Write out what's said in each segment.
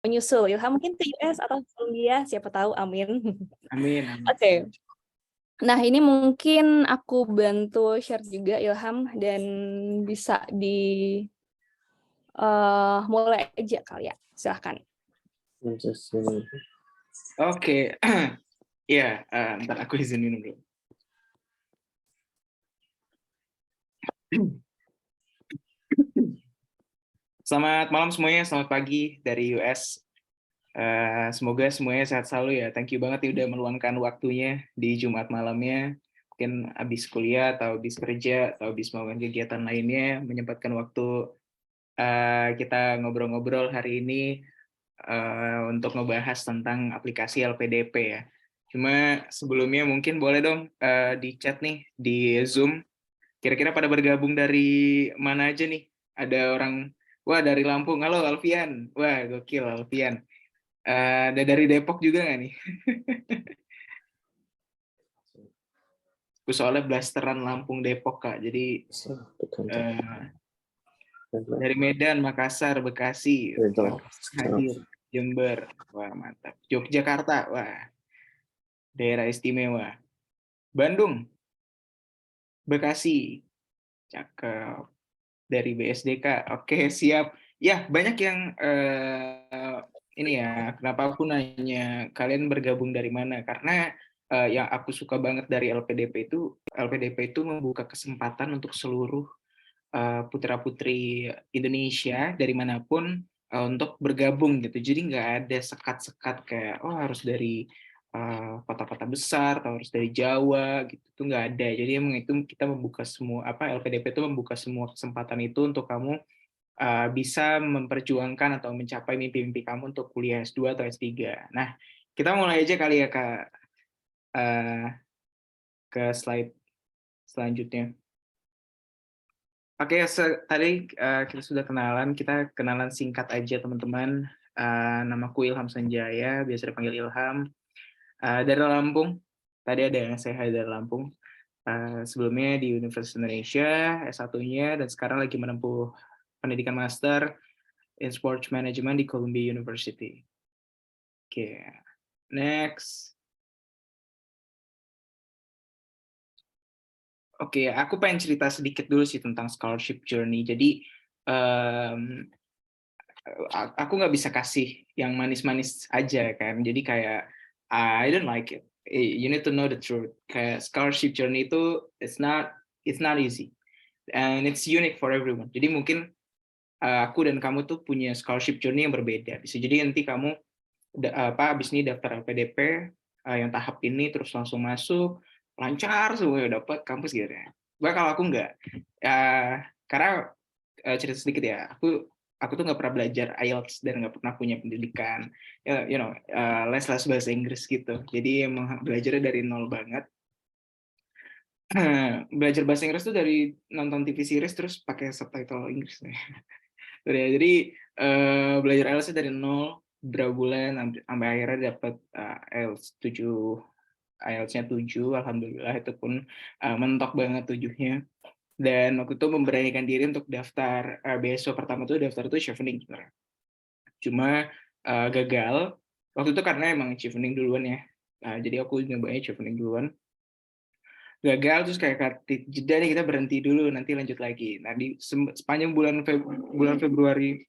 menyusul Ilham mungkin ke US atau Columbia, siapa tahu, amin. Amin. Oke. Nah, ini mungkin aku bantu share juga Ilham dan bisa mulai aja kali ya. Silahkan. Oke. Ya, ntar aku izinin dulu. Selamat malam semuanya, selamat pagi dari US. Semoga semuanya sehat selalu ya. Thank you banget ya udah meluangkan waktunya di Jumat malamnya. Mungkin habis kuliah atau habis kerja atau habis melakukan kegiatan lainnya, menyempatkan waktu kita ngobrol-ngobrol hari ini untuk ngebahas tentang aplikasi LPDP ya. Cuma sebelumnya mungkin boleh dong di chat nih di Zoom. Kira-kira pada bergabung dari mana aja nih? Ada orang, wah dari Lampung, halo Alfian. Wah gokil Alfian. Ada dari Depok juga nggak nih? Aku soalnya blasteran Lampung Depok Kak, jadi dari Medan, Makassar, Bekasi, hadir, Jember, wah mantap. Yogyakarta, wah daerah istimewa. Bandung, Bekasi, cakep. Dari BSDK, oke siap. Ya banyak yang ini ya. Kenapa aku nanya kalian bergabung dari mana? Karena yang aku suka banget dari LPDP itu membuka kesempatan untuk seluruh putra-putri Indonesia dari manapun untuk bergabung gitu. Jadi nggak ada sekat-sekat kayak harus dari kota-kota besar atau harus dari Jawa gitu, tuh nggak ada. Jadi emang itu kita membuka semua LPDP itu membuka semua kesempatan itu untuk kamu bisa memperjuangkan atau mencapai mimpi-mimpi kamu untuk kuliah S2 atau S3. Nah, kita mulai aja kali ya Kak, ke slide selanjutnya. Oke, tadi kita sudah kita kenalan singkat aja teman-teman. Namaku Ilham Sanjaya, biasa dipanggil Ilham. Dari Lampung, tadi ada yang saya dari Lampung. Sebelumnya di Universitas Indonesia, S1-nya, dan sekarang lagi menempuh pendidikan master in Sports Management di Columbia University. Oke, next. Oke, aku pengen cerita sedikit dulu sih tentang scholarship journey. Jadi, aku nggak bisa kasih yang manis-manis aja kan. Jadi kayak, I don't like it. You need to know the truth. Kayak scholarship journey itu, it's not easy. And it's unique for everyone. Jadi mungkin aku dan kamu tuh punya scholarship journey yang berbeda. Bisa jadi nanti kamu habis ini daftar LPDP yang tahap ini terus langsung masuk lancar semua dapat kampus gitu ya. Kalau aku enggak, karena cerita sedikit ya, aku tuh nggak pernah belajar IELTS dan nggak pernah punya pendidikan les bahasa Inggris gitu. Jadi emang belajarnya dari nol banget. Belajar bahasa Inggris tuh dari nonton TV series terus pakai subtitle Inggris. Jadi belajar IELTS dari nol berapa bulan sampai akhirnya dapat IELTS 7, IELTS-nya 7, alhamdulillah itu pun mentok banget 7-nya. Dan waktu itu memberanikan diri untuk daftar beasiswa pertama tuh daftar tuh chevening sebenarnya. Cuma gagal waktu itu karena emang chevening duluan ya. Jadi aku nyobain chevening duluan. Gagal terus kayak jeda nih kita berhenti dulu nanti lanjut lagi. Nah di sepanjang bulan Februari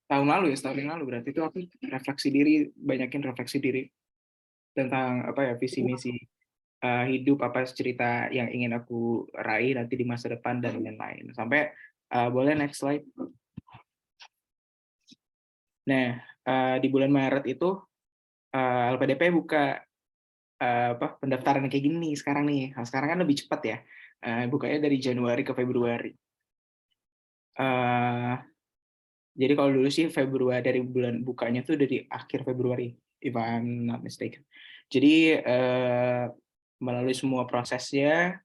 tahun lalu ya, setahun yang lalu berarti itu aku banyakin refleksi diri tentang visi misi hidup, cerita yang ingin aku raih nanti di masa depan dan lain-lain. Sampai boleh next slide. Nah, di bulan Maret itu LPDP buka pendaftaran kayak gini sekarang nih. Nah, sekarang kan lebih cepat ya. Bukanya dari Januari ke Februari. Jadi kalau dulu sih Februari dari bulan bukanya tuh dari akhir Februari, if I'm not mistaken. Jadi melalui semua prosesnya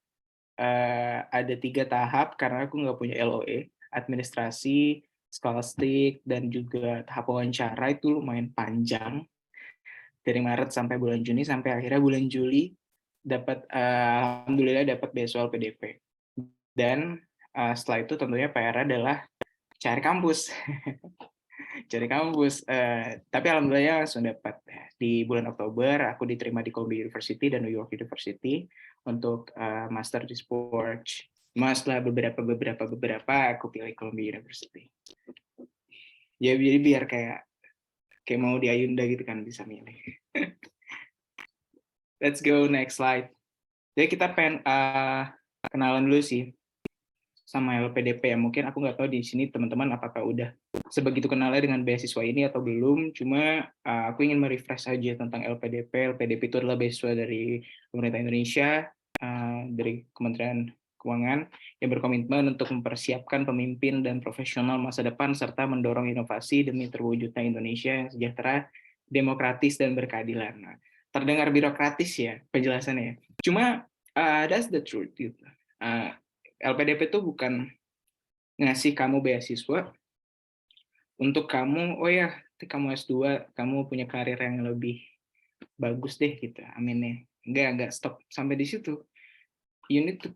ada 3 tahap karena aku nggak punya LOE, administrasi, scholastic, dan juga tahap wawancara itu lumayan panjang dari Maret sampai bulan Juni sampai akhirnya bulan Juli dapat alhamdulillah dapat beasiswa LPDP. Dan setelah itu tentunya PR adalah cari kampus. cari kampus. Tapi alhamdulillah langsung dapat. Di bulan Oktober aku diterima di Columbia University dan New York University untuk master di sports. Setelah beberapa aku pilih Columbia University. Ya jadi biar kayak mau di Ayunda gitu kan bisa milih. Let's go next slide. Jadi kita pengen kenalan dulu sih sama LPDP ya. Mungkin aku nggak tahu di sini teman-teman apakah udah sebegitu kenalnya dengan beasiswa ini atau belum. Cuma aku ingin merefresh aja tentang LPDP. LPDP itu adalah beasiswa dari pemerintah Indonesia, dari Kementerian Keuangan yang berkomitmen untuk mempersiapkan pemimpin dan profesional masa depan serta mendorong inovasi demi terwujudnya Indonesia yang sejahtera, demokratis dan berkeadilan. Nah, terdengar birokratis ya penjelasannya. Cuma that's the truth gitu. LPDP itu bukan ngasih kamu beasiswa untuk kamu, oh ya, kamu S2, kamu punya karir yang lebih bagus deh gitu, aminnya. Enggak stop sampai di situ. You need to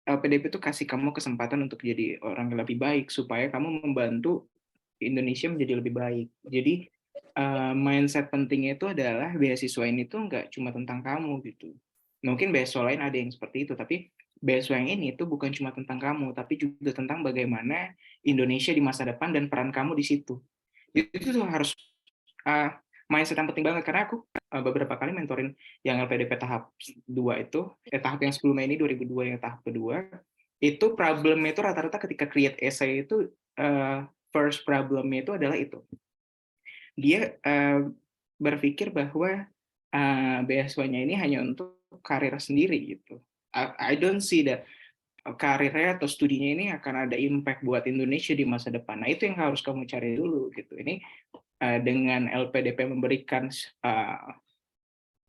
LPDP itu kasih kamu kesempatan untuk jadi orang yang lebih baik supaya kamu membantu Indonesia menjadi lebih baik. Jadi mindset pentingnya itu adalah beasiswa ini tuh nggak cuma tentang kamu gitu. Mungkin beasiswa lain ada yang seperti itu, tapi beasiswa yang ini itu bukan cuma tentang kamu, tapi juga tentang bagaimana Indonesia di masa depan dan peran kamu di situ. Itu tuh harus mindset yang penting banget, karena aku beberapa kali mentorin yang LPDP tahap 2 itu, tahap yang sebelumnya ini 2002 yang tahap kedua, itu problemnya itu rata-rata ketika create essay itu first problemnya itu adalah itu. Dia berpikir bahwa beasiswanya ini hanya untuk karir sendiri gitu. I don't see that karirnya atau studinya ini akan ada impact buat Indonesia di masa depan. Nah, itu yang harus kamu cari dulu gitu. Ini dengan LPDP memberikan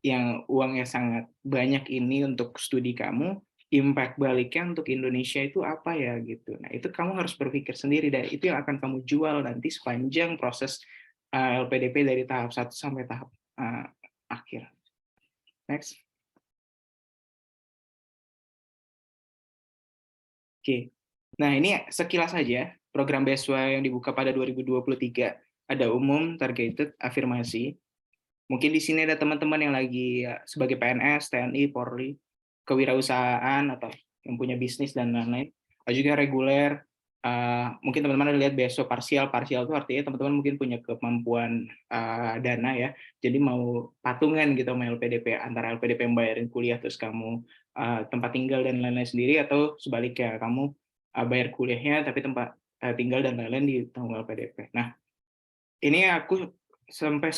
yang uangnya sangat banyak ini untuk studi kamu, impact baliknya untuk Indonesia itu apa ya gitu. Nah, itu kamu harus berpikir sendiri dan itu yang akan kamu jual nanti sepanjang proses LPDP dari tahap 1 sampai tahap akhir. Next. Oke. Nah, ini sekilas saja program beasiswa yang dibuka pada 2023. Ada umum, targeted, afirmasi. Mungkin di sini ada teman-teman yang lagi sebagai PNS, TNI, Polri, kewirausahaan atau yang punya bisnis dan lain-lain. Ada juga reguler. Mungkin teman-teman ada lihat beasiswa parsial. Parsial itu artinya teman-teman mungkin punya kemampuan dana ya. Jadi mau patungan gitu sama LPDP, antara LPDP yang bayarin kuliah terus kamu tempat tinggal dan lain-lain sendiri, atau sebaliknya kamu bayar kuliahnya tapi tempat tinggal dan lain-lain ditanggung LPDP. Nah, ini aku sampai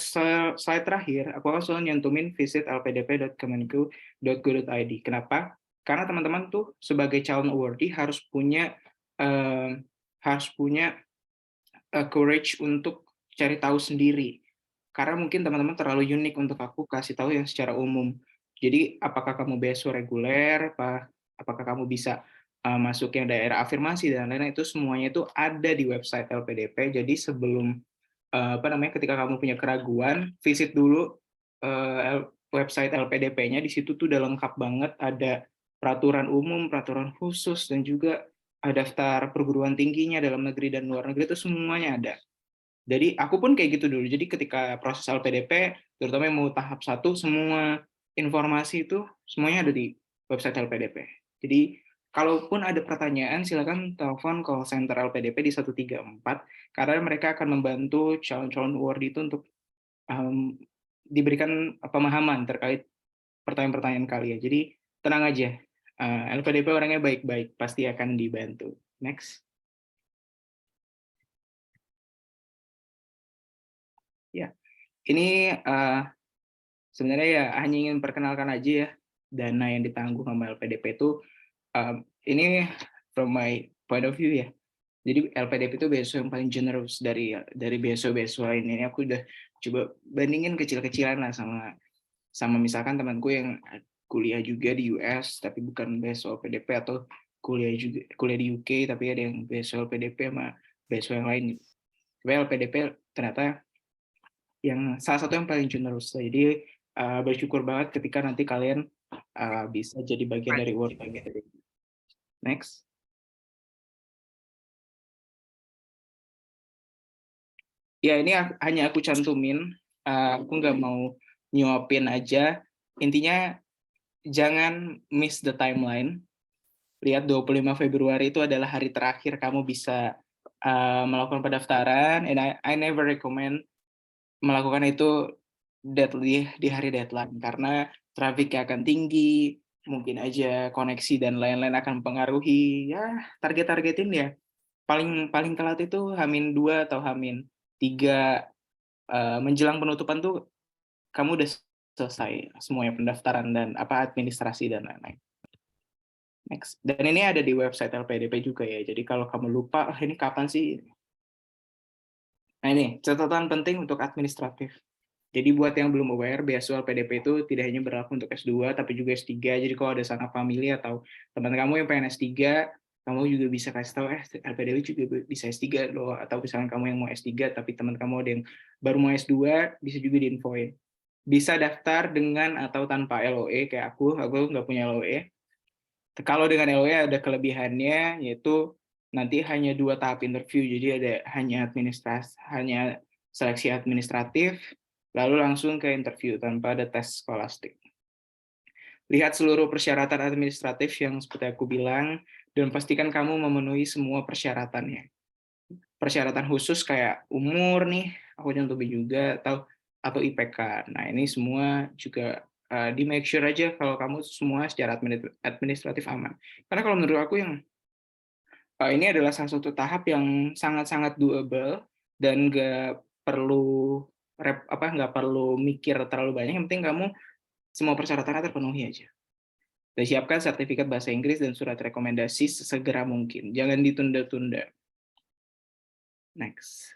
slide terakhir, aku langsung nyantumin visit lpdp.kemenku.go.id. Kenapa? Karena teman-teman tuh sebagai calon awardee harus punya courage untuk cari tahu sendiri. Karena mungkin teman-teman terlalu unik untuk aku kasih tahu yang secara umum. Jadi apakah kamu beasiswa reguler, apakah kamu bisa masuk yang daerah afirmasi dan lain-lain, itu semuanya itu ada di website LPDP. Jadi sebelum ketika kamu punya keraguan, visit dulu website LPDP-nya. Di situ tuh udah lengkap banget, ada peraturan umum, peraturan khusus, dan juga daftar perguruan tingginya dalam negeri dan luar negeri, itu semuanya ada. Jadi aku pun kayak gitu dulu. Jadi ketika proses LPDP, terutama yang mau tahap 1, semua informasi itu semuanya ada di website LPDP. Jadi kalaupun ada pertanyaan, silakan telepon call center LPDP di 134, karena mereka akan membantu calon-calon awardee itu untuk diberikan pemahaman terkait pertanyaan-pertanyaan kalian. Jadi tenang aja, LPDP orangnya baik-baik, pasti akan dibantu. Next. Ya, ini sebenarnya ya hanya ingin perkenalkan aja ya, dana yang ditanggung sama LPDP itu, ini from my point of view ya. Jadi LPDP itu beasiswa yang paling generous dari beasiswa-beasiswa ini. Aku udah coba bandingin kecil-kecilan lah sama misalkan temanku yang kuliah juga di US tapi bukan beasiswa LPDP, atau kuliah di UK tapi ada yang beasiswa LPDP sama beasiswa yang lain. Tapi LPDP ternyata yang salah satu yang paling generous. Jadi bersyukur banget ketika nanti kalian bisa jadi bagian dari award. Next. Ya ini hanya aku cantumin, aku nggak mau nyuapin aja. Intinya jangan miss the timeline. Lihat 25 Februari itu adalah hari terakhir kamu bisa melakukan pendaftaran, and I never recommend melakukan itu di hari deadline, karena trafiknya akan tinggi, mungkin aja koneksi dan lain-lain akan mempengaruhi, ya target-targetin ya. Paling paling telat itu H-2 atau H-3 menjelang penutupan tuh kamu udah selesai semuanya pendaftaran dan administrasi dan lain-lain. Next. Dan ini ada di website LPDP juga ya. Jadi kalau kamu lupa, ini kapan sih? Nah ini, catatan penting untuk administratif. Jadi buat yang belum aware, beasiswa LPDP itu tidak hanya berlaku untuk S2, tapi juga S3. Jadi kalau ada sanak famili atau teman kamu yang pengen S3, kamu juga bisa kasih tahu, LPDP juga bisa S3 loh. Atau misalnya kamu yang mau S3, tapi teman kamu ada yang baru mau S2, bisa juga diinfoin. Bisa daftar dengan atau tanpa LOE, kayak aku nggak punya LOE. Kalau dengan LOE ada kelebihannya, yaitu nanti hanya 2 tahap interview, jadi ada hanya seleksi administratif, lalu langsung ke interview tanpa ada tes skolastik. Lihat seluruh persyaratan administratif yang seperti aku bilang, dan pastikan kamu memenuhi semua persyaratannya. Persyaratan khusus kayak umur nih, aku cantumin juga, atau IPK. Nah ini semua juga di make sure aja kalau kamu semua secara administratif aman. Karena kalau menurut aku yang ini adalah salah satu tahap yang sangat-sangat doable dan nggak perlu mikir terlalu banyak. Yang penting kamu semua persyaratannya terpenuhi aja. Dan siapkan sertifikat bahasa Inggris dan surat rekomendasi sesegera mungkin. Jangan ditunda-tunda. Next.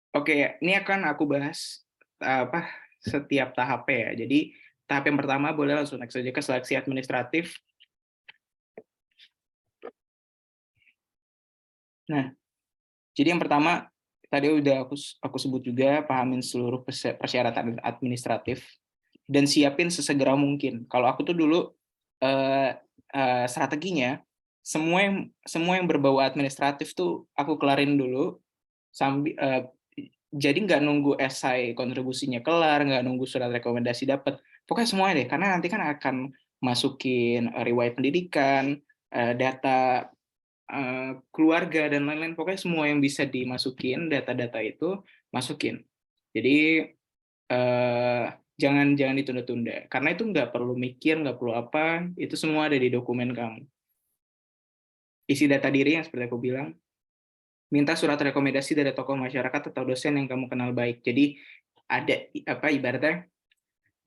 Oke, ini akan aku bahas setiap tahapnya ya. Jadi tahap yang pertama boleh langsung next saja ke seleksi administratif. Nah, jadi yang pertama tadi udah aku sebut juga, pahamin seluruh persyaratan administratif dan siapin sesegera mungkin. Kalau aku tuh dulu strateginya semua yang berbau administratif tuh aku kelarin dulu sambil jadi nggak nunggu esai kontribusinya kelar, nggak nunggu surat rekomendasi dapat. Pokoknya semuanya deh, karena nanti kan akan masukin riwayat pendidikan, data keluarga, dan lain-lain. Pokoknya semua yang bisa dimasukin, data-data itu, masukin. Jadi, jangan ditunda-tunda. Karena itu nggak perlu mikir, nggak perlu apa, itu semua ada di dokumen kamu. Isi data diri yang seperti aku bilang, minta surat rekomendasi dari tokoh masyarakat atau dosen yang kamu kenal baik. Jadi ada ibaratnya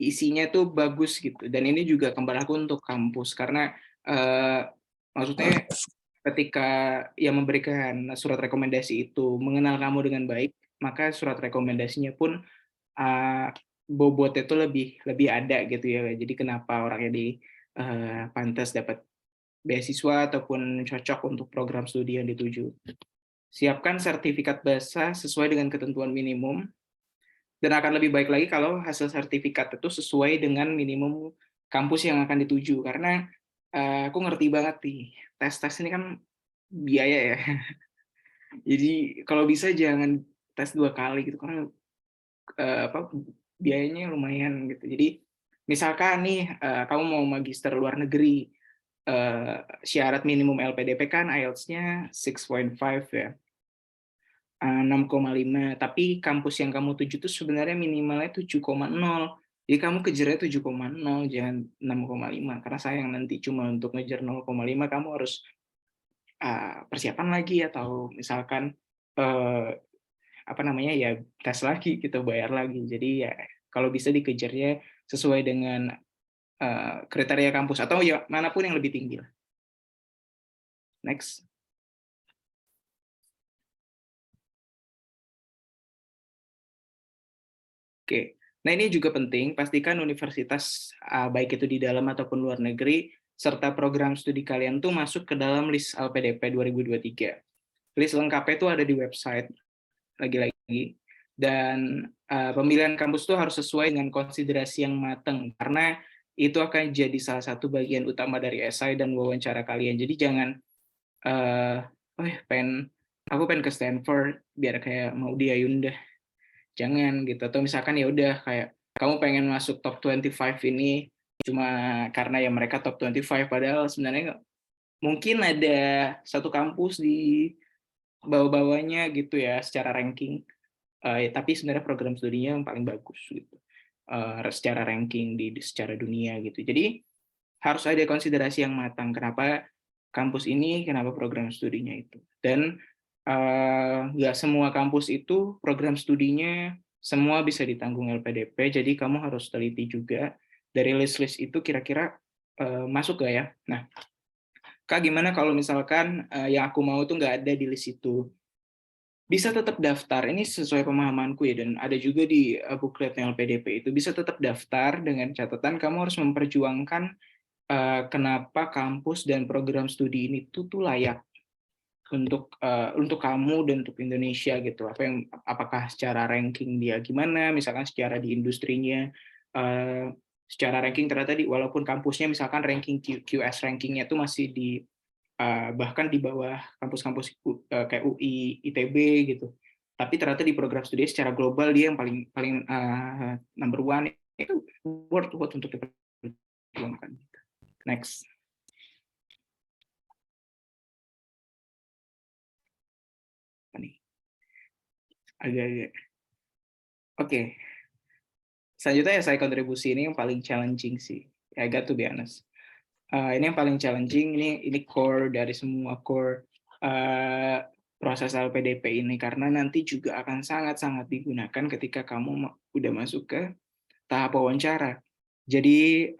isinya tuh bagus gitu. Dan ini juga kembali aku untuk kampus karena maksudnya ketika yang memberikan surat rekomendasi itu mengenal kamu dengan baik, maka surat rekomendasinya pun bobotnya itu lebih ada gitu ya. Jadi kenapa orangnya pantas dapat beasiswa ataupun cocok untuk program studi yang dituju. Siapkan sertifikat bahasa sesuai dengan ketentuan minimum, dan akan lebih baik lagi kalau hasil sertifikat itu sesuai dengan minimum kampus yang akan dituju. Karena aku ngerti banget nih, tes-tes ini kan biaya ya. Jadi kalau bisa jangan tes 2 kali gitu, karena biayanya lumayan gitu. Jadi misalkan nih kamu mau magister luar negeri, syarat minimum LPDP kan IELTS-nya 6.5 ya. 6,5, tapi kampus yang kamu tuju itu sebenarnya minimalnya 7,0. Jadi kamu kejarnya 7,0, jangan 6,5, karena sayang nanti cuma untuk ngejar 0,5 kamu harus persiapan lagi, atau misalkan ya tes lagi gitu, bayar lagi. Jadi ya kalau bisa dikejarnya sesuai dengan kriteria kampus atau ya manapun yang lebih tinggi. Next. Oke. Nah, ini juga penting, pastikan universitas baik itu di dalam ataupun luar negeri serta program studi kalian tuh masuk ke dalam list LPDP 2023. List lengkapnya itu ada di website lagi-lagi. Dan pemilihan kampus itu harus sesuai dengan konsiderasi yang matang, karena itu akan jadi salah satu bagian utama dari esai dan wawancara kalian. Jadi jangan eh oh ya aku pengen ke Stanford biar kayak mau dia Yunda, jangan gitu. Atau misalkan ya udah kayak kamu pengen masuk top 25 ini cuma karena ya mereka top 25, padahal sebenarnya mungkin ada satu kampus di bawah-bawahnya gitu ya secara ranking. Tapi sebenarnya program studinya yang paling bagus gitu. Secara ranking secara dunia gitu. Jadi harus ada konsiderasi yang matang. Kenapa kampus ini, kenapa program studinya itu. Dan nggak semua kampus itu program studinya semua bisa ditanggung LPDP. Jadi kamu harus teliti juga dari list-list itu kira-kira masuk gak ya. Nah, Kak, gimana kalau misalkan yang aku mau tuh nggak ada di list itu? Bisa tetap daftar, ini sesuai pemahamanku ya, dan ada juga di bookletnya LPDP itu, bisa tetap daftar dengan catatan kamu harus memperjuangkan kenapa kampus dan program studi ini tuh layak untuk kamu dan untuk Indonesia gitu. Apakah secara ranking dia gimana, misalkan secara di industrinya, secara ranking ternyata walaupun kampusnya misalkan ranking QS rankingnya itu masih bahkan di bawah kampus-kampus kayak UI, ITB gitu. Tapi ternyata di program studi secara global dia yang paling paling number one, itu worth untuk diperjuangkan. Next. Nih. Agak-agak. Oke. Selanjutnya ya saya kontribusi ini yang paling challenging sih. I got to be honest. Ini yang paling challenging, ini core dari semua core proses LPDP ini, karena nanti juga akan sangat-sangat digunakan ketika kamu udah masuk ke tahap wawancara. Jadi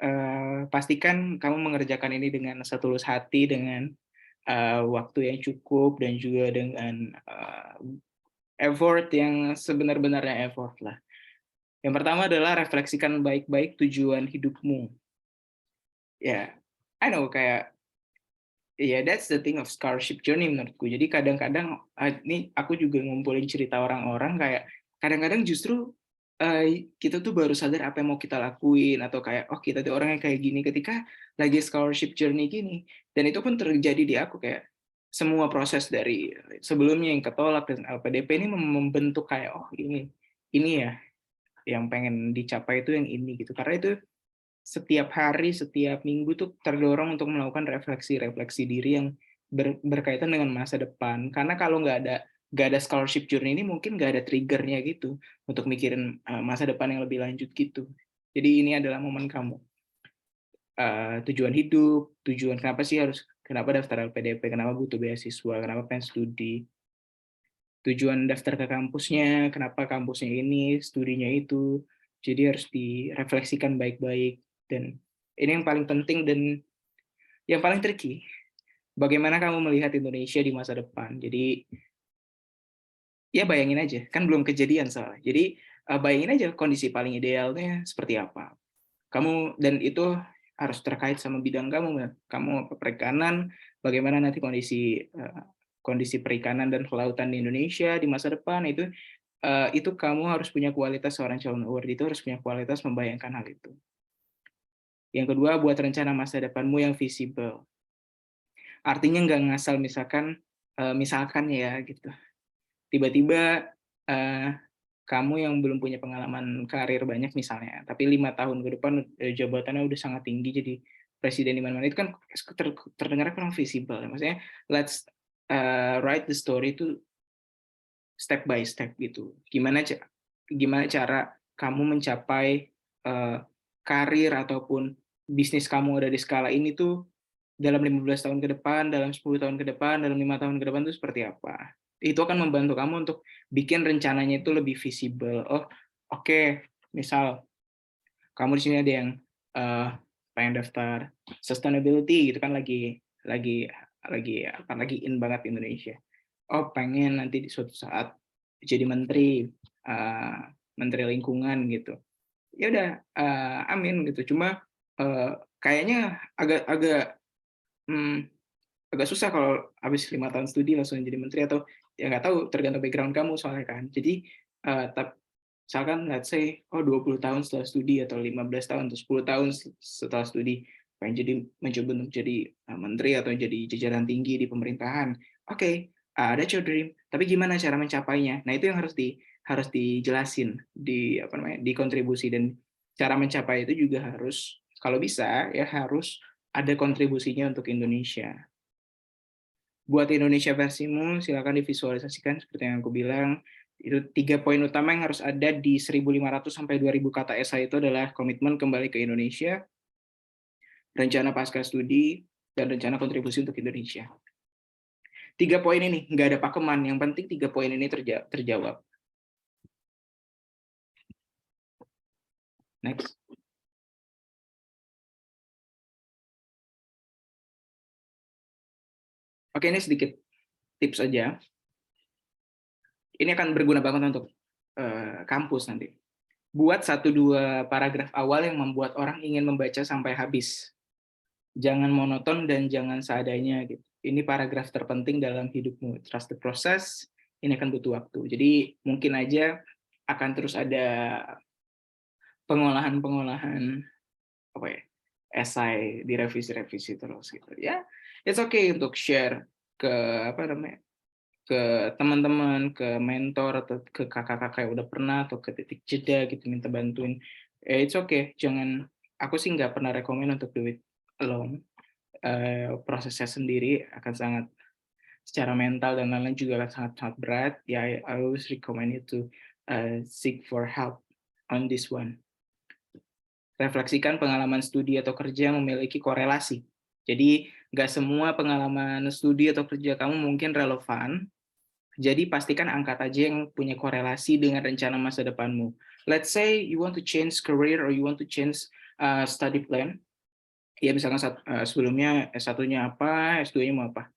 pastikan kamu mengerjakan ini dengan setulus hati, dengan waktu yang cukup, dan juga dengan effort yang sebenar-benarnya effort lah. Yang pertama adalah refleksikan baik-baik tujuan hidupmu. Ya, I know kayak that's the thing of scholarship journey menurutku. Jadi kadang-kadang ini aku juga ngumpulin cerita orang-orang kayak kadang-kadang justru kita tuh baru sadar apa yang mau kita lakuin, atau kayak oh kita tuh orangnya kayak gini ketika lagi scholarship journey gini. Dan itu pun terjadi di aku, kayak semua proses dari sebelumnya yang ketolak dan LPDP ini membentuk kayak oh ini ya yang pengen dicapai itu yang ini gitu. Karena itu setiap hari, setiap minggu tuh terdorong untuk melakukan refleksi diri yang berkaitan dengan masa depan. Karena kalau nggak ada scholarship journey ini, mungkin nggak ada triggernya gitu untuk mikirin masa depan yang lebih lanjut gitu. Jadi ini adalah momen kamu. Tujuan hidup, tujuan kenapa daftar LPDP, kenapa butuh beasiswa, kenapa pengen studi, tujuan daftar ke kampusnya, kenapa kampusnya ini, studinya itu. Jadi harus direfleksikan baik-baik. Dan ini yang paling penting dan yang paling tricky. Bagaimana kamu melihat Indonesia di masa depan? Jadi ya bayangin aja, kan belum kejadian soalnya. Jadi bayangin aja kondisi paling idealnya seperti apa. Dan itu harus terkait sama bidang kamu. Kamu perikanan, bagaimana nanti kondisi perikanan dan kelautan di Indonesia di masa depan itu kamu harus punya kualitas, seorang calon award itu harus punya kualitas membayangkan hal itu. Yang kedua, buat rencana masa depanmu yang visible. Artinya nggak ngasal misalkan ya gitu. Tiba-tiba kamu yang belum punya pengalaman karir banyak misalnya, tapi 5 tahun ke depan jabatannya udah sangat tinggi jadi presiden di mana-mana, itu kan terdengar kurang visible. Maksudnya let's write the story itu step by step gitu. Gimana cara kamu mencapai karir ataupun bisnis kamu ada di skala ini tuh dalam 15 tahun ke depan, dalam 10 tahun ke depan, dalam 5 tahun ke depan itu seperti apa. Itu akan membantu kamu untuk bikin rencananya itu lebih visible. Oh, oke. Misal kamu di sini ada yang pengen daftar sustainability gitu kan, lagi in banget di Indonesia. Oh, pengen nanti di suatu saat jadi menteri lingkungan gitu. Ya udah, amin gitu. Cuma kayaknya agak susah kalau habis 5 tahun studi langsung jadi menteri, atau ya nggak tahu, tergantung background kamu soalnya kan. Jadi misalkan let's say 20 tahun setelah studi, atau 15 tahun atau 10 tahun setelah studi, pengen mencoba untuk jadi menteri atau jadi jajaran tinggi di pemerintahan. Oke, that's your dream. Tapi gimana cara mencapainya? Nah, itu yang harus dijelasin di kontribusi, dan cara mencapai itu juga harus, kalau bisa ya, harus ada kontribusinya untuk Indonesia. Buat Indonesia versimu, silakan divisualisasikan seperti yang aku bilang. Itu 3 poin utama yang harus ada di 1.500 sampai 2.000 kata esai itu adalah komitmen kembali ke Indonesia, rencana pasca studi, dan rencana kontribusi untuk Indonesia. 3 poin ini, nggak ada pakeman, yang penting 3 poin ini terjawab. Next. Oke, ini sedikit tips aja. Ini akan berguna banget untuk kampus nanti. Buat 1-2 paragraf awal yang membuat orang ingin membaca sampai habis. Jangan monoton dan jangan seadanya gitu. Ini paragraf terpenting dalam hidupmu. Trust the process. Ini akan butuh waktu. Jadi mungkin aja akan terus ada pengolahan apa ya, esai, direvisi terus gitu ya. It's okay untuk share ke ke teman-teman, ke mentor, atau ke kakak-kakak yang udah pernah, atau ke titik jeda gitu, minta bantuin. It's okay, jangan, aku sih nggak pernah rekomen untuk do it alone. Prosesnya sendiri akan sangat, secara mental dan lain-lain juga akan sangat berat. Ya, I always recommend you to seek for help on this one. Refleksikan pengalaman studi atau kerja memiliki korelasi. Jadi, nggak semua pengalaman studi atau kerja kamu mungkin relevan. Jadi, pastikan angkat aja yang punya korelasi dengan rencana masa depanmu. Let's say you want to change career or you want to change study plan. Ya, misalkan sebelumnya S1-nya apa, S2-nya mau apa.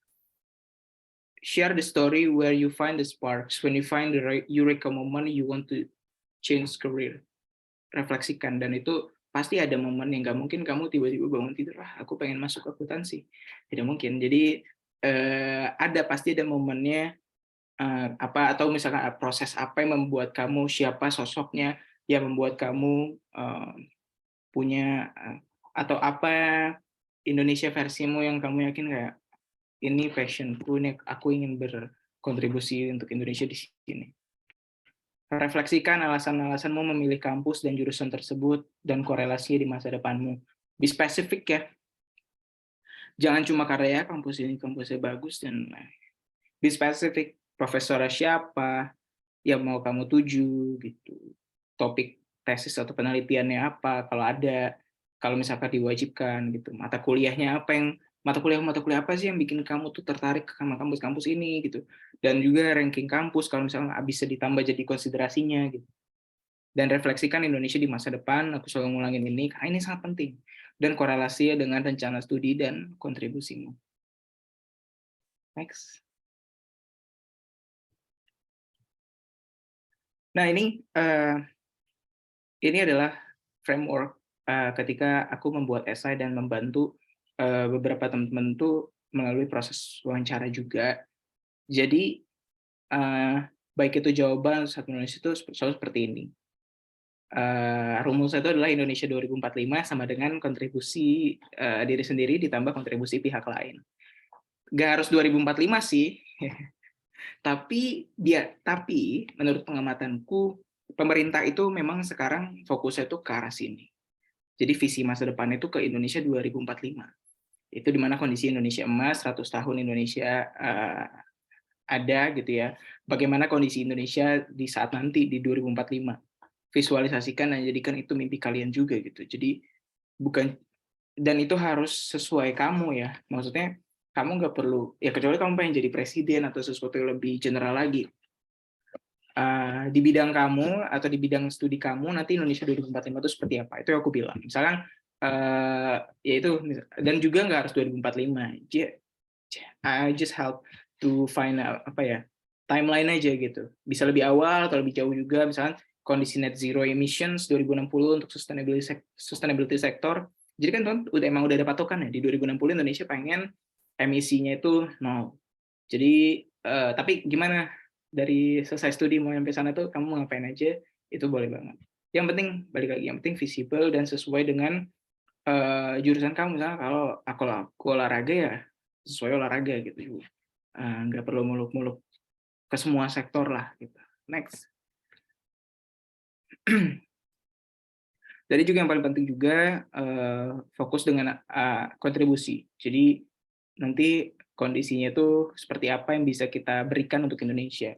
Share the story where you find the sparks, when you find the eureka moment you want to change career. Refleksikan, dan itu pasti ada momen yang nggak mungkin kamu tiba-tiba bangun tidur, aku pengen masuk akuntansi. Tidak mungkin. Jadi pasti ada momennya, atau misalkan proses apa yang membuat kamu, siapa sosoknya yang membuat kamu punya, atau apa Indonesia versimu yang kamu yakin kayak, ini passionku, ini aku ingin berkontribusi untuk Indonesia di sini. Refleksikan alasan-alasanmu memilih kampus dan jurusan tersebut dan korelasinya di masa depanmu. Be spesifik ya. Jangan cuma karya kampusnya bagus, dan be spesifik. Profesornya siapa yang mau kamu tuju gitu. Topik tesis atau penelitiannya apa kalau ada, kalau misalkan diwajibkan gitu. Mata kuliah apa sih yang bikin kamu tuh tertarik sama kampus-kampus ini gitu. Dan juga ranking kampus kalau misalnya bisa ditambah jadi konsiderasinya gitu. Dan refleksikan Indonesia di masa depan, aku selalu ngulangin ini karena ini sangat penting. Dan korelasinya dengan rencana studi dan kontribusimu. Next. Nah, ini adalah framework ketika aku membuat esai dan membantu beberapa teman-teman itu melalui proses wawancara juga. Jadi baik itu jawaban satu Indonesia itu selalu seperti ini. Rumus itu adalah Indonesia 2045 sama dengan kontribusi diri sendiri ditambah kontribusi pihak lain. Nggak harus 2045 sih, tapi menurut pengamatanku pemerintah itu memang sekarang fokusnya itu ke arah sini. Jadi visi masa depan itu ke Indonesia 2045. Itu dimana kondisi Indonesia emas, 100 tahun Indonesia ada gitu ya. Bagaimana kondisi Indonesia di saat nanti di 2045. Visualisasikan dan jadikan itu mimpi kalian juga gitu. Jadi dan itu harus sesuai kamu ya. Maksudnya kamu nggak perlu, ya kecuali kamu pengen jadi presiden atau sesuatu yang lebih general lagi. Di bidang kamu atau di bidang studi kamu nanti Indonesia 2045 itu seperti apa? Itu yang aku bilang. Misalkan ya itu, dan juga nggak harus 2045. I just help to find timeline aja gitu. Bisa lebih awal atau lebih jauh juga, misalkan kondisi net zero emissions 2060 untuk sustainability sector. Jadi kan emang udah ada patokan ya, di 2060 Indonesia pengen emisinya itu 0. Jadi tapi gimana dari selesai studi mau sampai sana tuh kamu mau ngapain aja, itu boleh banget. Yang penting balik lagi, yang penting visible dan sesuai dengan jurusan kamu, misalnya kalau aku olahraga ya sesuai olahraga gitu, nggak perlu muluk-muluk ke semua sektor lah gitu. Next. Jadi juga yang paling penting juga fokus dengan kontribusi. Jadi nanti kondisinya itu seperti apa yang bisa kita berikan untuk Indonesia.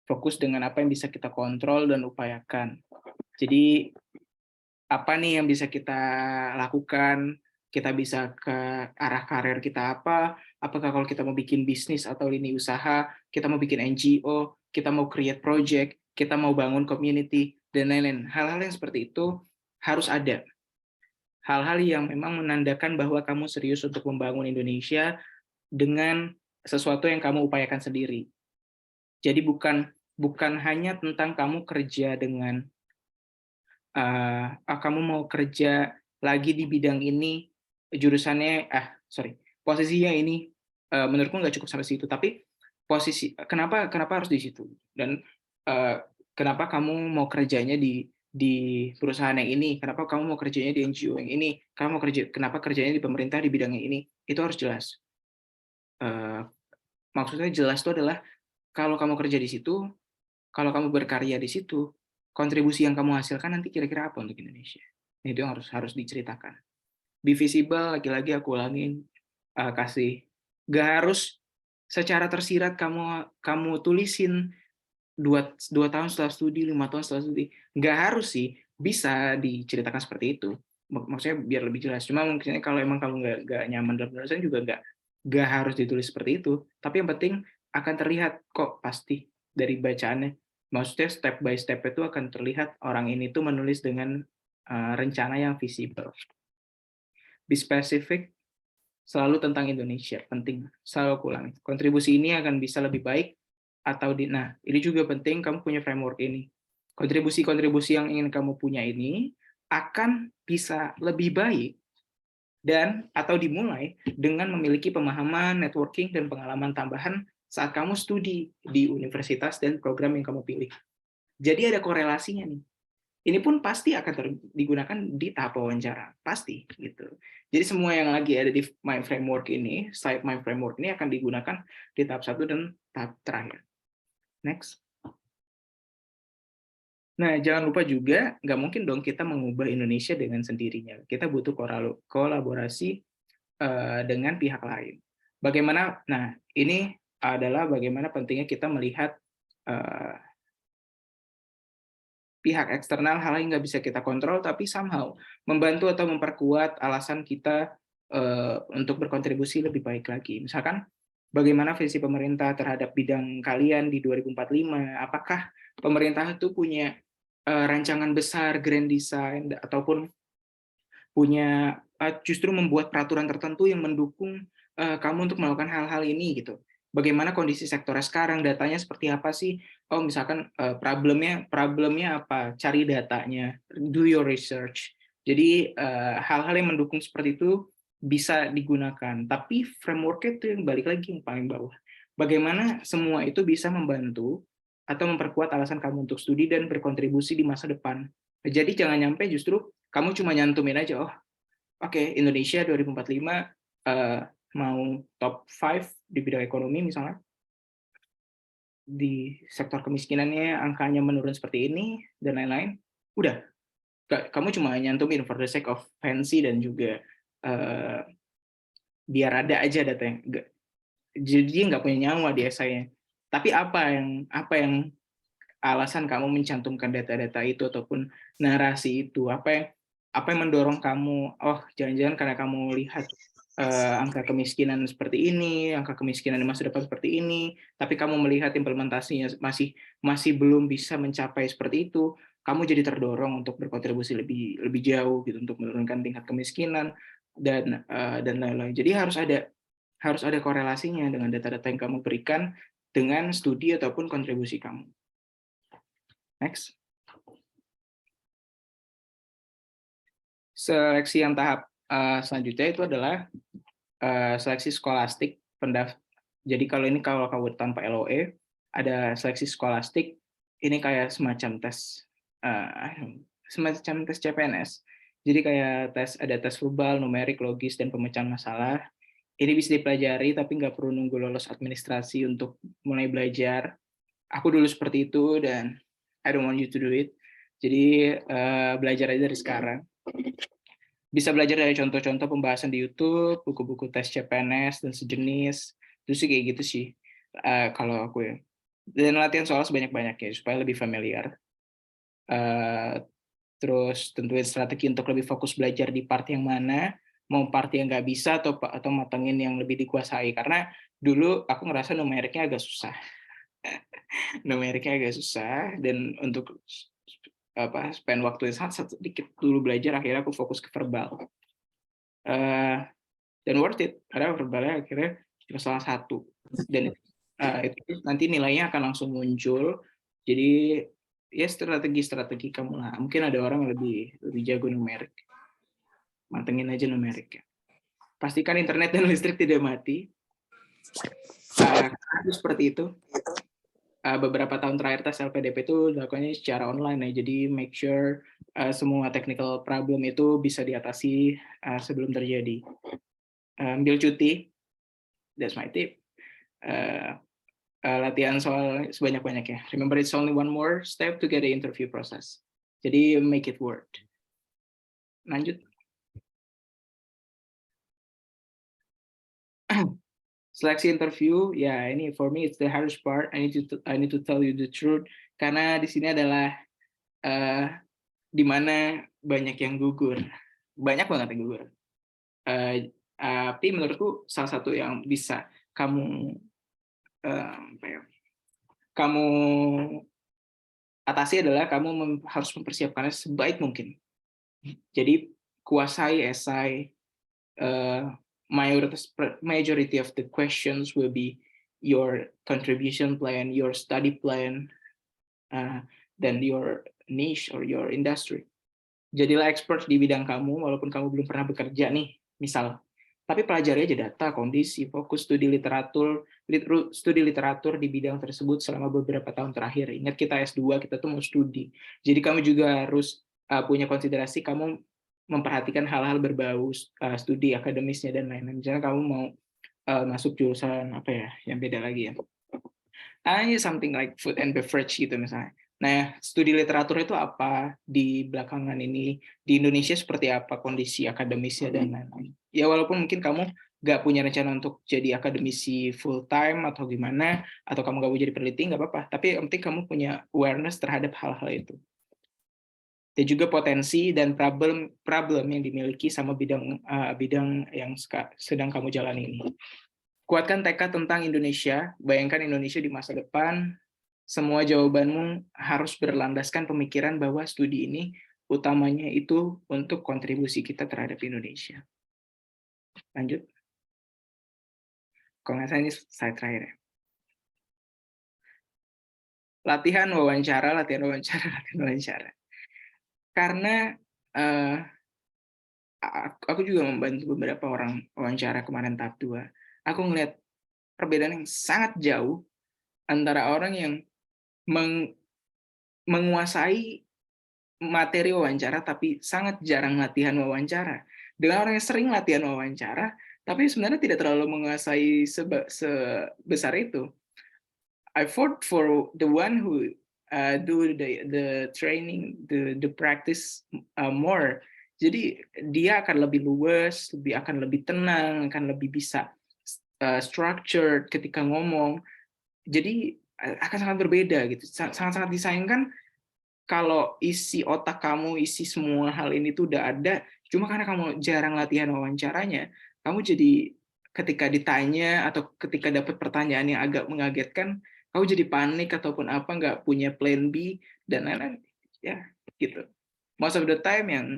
Fokus dengan apa yang bisa kita kontrol dan upayakan. Jadi apa nih yang bisa kita lakukan, kita bisa ke arah karir kita apa, apakah kalau kita mau bikin bisnis atau lini usaha, kita mau bikin NGO, kita mau create project, kita mau bangun community, dan lain-lain. Hal-hal yang seperti itu harus ada. Hal-hal yang memang menandakan bahwa kamu serius untuk membangun Indonesia dengan sesuatu yang kamu upayakan sendiri. Jadi bukan hanya tentang kamu kerja dengan kamu mau kerja lagi di bidang ini, jurusannya posisinya ini, menurutku nggak cukup sampai situ, tapi kenapa harus di situ? Dan kenapa kamu mau kerjanya di perusahaan yang ini? Kenapa kamu mau kerjanya di NGO yang ini? Kenapa kerjanya di pemerintah di bidang yang ini? Itu harus jelas. Maksudnya jelas itu adalah kalau kamu kerja di situ, kalau kamu berkarya di situ, kontribusi yang kamu hasilkan nanti kira-kira apa untuk Indonesia? Itu yang harus diceritakan. Be visible, lagi-lagi aku ulangin, kasih. Gak harus secara tersirat kamu tulisin 2 tahun setelah studi, 5 tahun setelah studi. Gak harus sih, bisa diceritakan seperti itu. Maksudnya biar lebih jelas. Cuma mungkin kalau emang kamu nggak nyaman dalam penulisan juga nggak harus ditulis seperti itu. Tapi yang penting akan terlihat kok pasti dari bacaannya. Maksudnya step by step itu akan terlihat orang ini tuh menulis dengan rencana yang visible. Be specific, selalu tentang Indonesia, penting. Selalu aku ulangi. Kontribusi ini akan bisa lebih baik atau nah, ini juga penting kamu punya framework ini. Kontribusi-kontribusi yang ingin kamu punya ini akan bisa lebih baik dan atau dimulai dengan memiliki pemahaman, networking, dan pengalaman tambahan saat kamu studi di universitas dan program yang kamu pilih. Jadi ada korelasinya nih. Ini pun pasti akan digunakan di tahap wawancara, pasti gitu. Jadi semua yang lagi ada di My Framework ini, slide My Framework ini akan digunakan di tahap 1 dan tahap terakhir. Next. Nah, jangan lupa juga, nggak mungkin dong kita mengubah Indonesia dengan sendirinya. Kita butuh kolaborasi dengan pihak lain. Bagaimana? Nah, ini adalah bagaimana pentingnya kita melihat pihak eksternal, hal yang nggak bisa kita kontrol, tapi somehow membantu atau memperkuat alasan kita untuk berkontribusi lebih baik lagi. Misalkan, bagaimana visi pemerintah terhadap bidang kalian di 2045? Apakah pemerintah itu punya rancangan besar, grand design, ataupun punya justru membuat peraturan tertentu yang mendukung kamu untuk melakukan hal-hal ini gitu. Bagaimana kondisi sektornya sekarang, datanya seperti apa sih? Oh, misalkan problemnya apa? Cari datanya, do your research. Jadi hal-hal yang mendukung seperti itu bisa digunakan. Tapi framework itu yang balik lagi yang paling bawah. Bagaimana semua itu bisa membantu atau memperkuat alasan kamu untuk studi dan berkontribusi di masa depan. Jadi jangan nyampe justru kamu cuma nyantumin aja, oh oke, Indonesia 2045 mau top 5 di bidang ekonomi misalnya, di sektor kemiskinannya angkanya menurun seperti ini, dan lain-lain, udah, kamu cuma nyantumin for the sake of fancy dan juga biar ada aja datanya, jadi nggak punya nyawa di esainya. Tapi apa yang alasan kamu mencantumkan data-data itu ataupun narasi itu, apa yang mendorong kamu, oh jangan-jangan karena kamu lihat angka kemiskinan seperti ini, angka kemiskinan di masa depan seperti ini, tapi kamu melihat implementasinya masih belum bisa mencapai seperti itu, kamu jadi terdorong untuk berkontribusi lebih jauh gitu untuk menurunkan tingkat kemiskinan dan lain-lain. Jadi harus ada korelasinya dengan data-data yang kamu berikan dengan studi ataupun kontribusi kamu. Next. Seleksi yang tahap selanjutnya itu adalah seleksi skolastik. Jadi kalau kamu tanpa LOE, ada seleksi skolastik. Ini kayak semacam tes CPNS. Jadi kayak ada tes verbal, numerik, logis, dan pemecahan masalah. Ini bisa dipelajari, tapi nggak perlu nunggu lolos administrasi untuk mulai belajar. Aku dulu seperti itu, dan I don't want you to do it. Jadi belajar aja dari sekarang. Bisa belajar dari contoh-contoh pembahasan di YouTube, buku-buku tes CPNS, dan sejenis. Terus sih kayak gitu sih, kalau aku ya. Dan latihan soal sebanyak-banyaknya, supaya lebih familiar. Terus tentuin strategi untuk lebih fokus belajar di part yang mana, mau part yang nggak bisa atau matengin yang lebih dikuasai. Karena dulu aku ngerasa numeriknya agak susah. Numeriknya agak susah, dan untuk spend waktu yang sangat sedikit dulu belajar, akhirnya aku fokus ke verbal. Dan worth it, karena verbalnya akhirnya cuma salah satu. Dan itu nanti nilainya akan langsung muncul. Jadi ya strategi kamu lah. Mungkin ada orang yang lebih jago numerik. Mantengin aja numerik ya. Pastikan internet dan listrik tidak mati. Seperti itu. Beberapa tahun terakhir tes LPDP itu dilakukannya secara online ya. Jadi make sure semua technical problem itu bisa diatasi sebelum terjadi. Ambil cuti, that's my tip. Latihan soal sebanyak-banyaknya. Remember, it's only one more step to get the interview process. Jadi make it work. Lanjut. Seleksi interview, ya ini for me it's the hardest part. I need to tell you the truth, karena di sini adalah di mana banyak yang gugur, banyak banget yang gugur. Tapi menurutku salah satu yang bisa kamu atasi adalah kamu harus mempersiapkannya sebaik mungkin. Jadi kuasai esai. Majority of the questions will be your contribution plan, your study plan, dan your niche or your industry. Jadilah expert di bidang kamu, walaupun kamu belum pernah bekerja nih, misal. Tapi pelajari aja data, kondisi, fokus studi literatur di bidang tersebut selama beberapa tahun terakhir. Ingat kita S2, kita tuh mau studi. Jadi kamu juga harus punya konsiderasi, kamu memperhatikan hal-hal berbau studi akademisnya dan lain-lain. Misalnya kamu mau masuk jurusan apa ya, yang beda lagi ya. Something like food and beverage gitu misalnya. Nah, studi literatur itu apa di belakangan ini, di Indonesia seperti apa kondisi akademisnya dan lain-lain. Ya walaupun mungkin kamu nggak punya rencana untuk jadi akademisi full time atau gimana, atau kamu nggak mau jadi peneliti, nggak apa-apa. Tapi yang penting kamu punya awareness terhadap hal-hal itu. Dan juga potensi dan problem yang dimiliki sama bidang yang sedang kamu jalani ini. Kuatkan tekad tentang Indonesia, bayangkan Indonesia di masa depan. Semua jawabanmu harus berlandaskan pemikiran bahwa studi ini utamanya itu untuk kontribusi kita terhadap Indonesia. Lanjut. Kalau nggak salah ini slide terakhir ya. Latihan wawancara. Karena aku juga membantu beberapa orang wawancara kemarin tahap 2. Aku ngeliat perbedaan yang sangat jauh antara orang yang menguasai materi wawancara tapi sangat jarang latihan wawancara, dengan orang yang sering latihan wawancara tapi sebenarnya tidak terlalu menguasai sebesar itu. I fought for the one who do the training, the practice more. Jadi dia akan lebih luas, akan lebih tenang, akan lebih bisa structured ketika ngomong. Jadi akan sangat berbeda gitu. Sangat-sangat disayangkan kalau isi otak kamu, isi semua hal ini tuh udah ada, cuma karena kamu jarang latihan wawancaranya, kamu jadi ketika ditanya atau ketika dapat pertanyaan yang agak mengagetkan, kamu jadi panik ataupun apa, nggak punya plan B dan lain-lain, ya gitu. Most of the time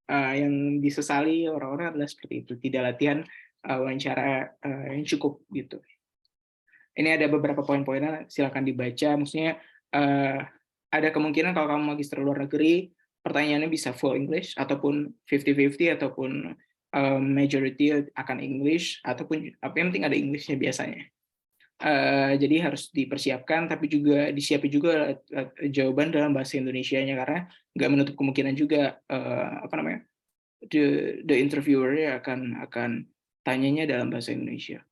yang disesali orang-orang adalah seperti itu, tidak latihan wawancara yang cukup gitu. Ini ada beberapa poin-poinnya, silakan dibaca. Maksudnya ada kemungkinan kalau kamu magister luar negeri, pertanyaannya bisa full English, ataupun 50-50, ataupun majority akan English, ataupun apa yang penting ada English-nya biasanya. Jadi harus dipersiapkan, tapi juga disiapin juga jawaban dalam bahasa Indonesianya, karena nggak menutup kemungkinan juga the interviewer akan tanyanya dalam bahasa Indonesia.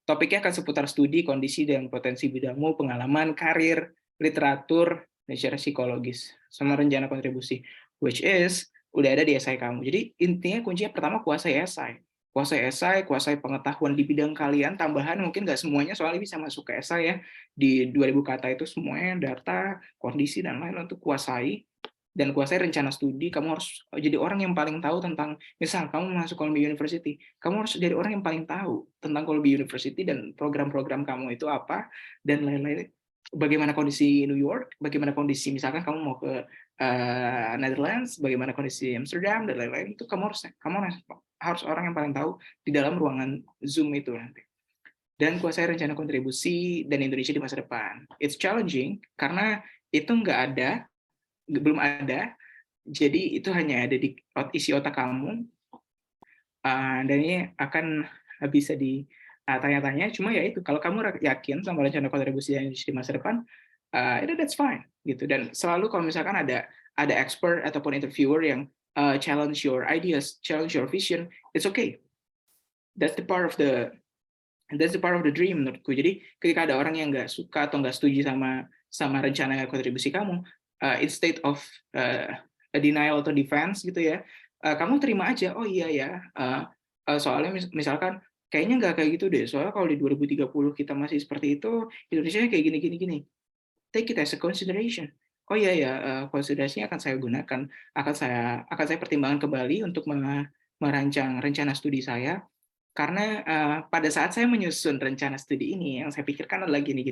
Topiknya akan seputar studi, kondisi, dan potensi bidangmu, pengalaman, karir, literatur, dan secara psikologis, sama rencana kontribusi, which is udah ada di esai kamu. Jadi intinya kuncinya pertama kuasai esai. Kuasai pengetahuan di bidang kalian, tambahan mungkin nggak semuanya soalnya bisa masuk ke esai ya. Di 2000 kata itu semuanya data, kondisi, dan lain-lain untuk kuasai. Dan kuasai rencana studi, kamu harus jadi orang yang paling tahu tentang, misal kamu masuk Columbia University, kamu harus jadi orang yang paling tahu tentang Columbia University dan program-program kamu itu apa, dan lain-lain. Bagaimana kondisi New York, bagaimana kondisi misalkan kamu mau ke Netherlands, bagaimana kondisi Amsterdam, dan lain-lain, itu kamu harus orang yang paling tahu di dalam ruangan Zoom itu nanti. Dan kuasai rencana kontribusi dan Indonesia di masa depan. It's challenging, karena itu belum ada, jadi itu hanya ada di isi otak kamu, dan ini akan bisa ditanya-tanya. Cuma ya itu, kalau kamu yakin sama rencana kontribusi yang di masa depan, that's fine gitu. Dan selalu kalau misalkan ada expert ataupun interviewer yang challenge your ideas, challenge your vision, it's okay. That's the part of the dream menurutku. Jadi ketika ada orang yang nggak suka atau nggak setuju sama rencana kontribusi kamu, instead of a denial atau defense gitu ya, kamu terima aja, oh iya ya, soalnya misalkan kayaknya nggak kayak gitu deh, soalnya kalau di 2030 kita masih seperti itu, Indonesia kayak gini. Take it as a consideration. Oh iya ya, konsiderasinya akan saya gunakan, akan saya pertimbangkan kembali untuk merancang rencana studi saya. Karena pada saat saya menyusun rencana studi ini, yang saya pikirkan adalah gini.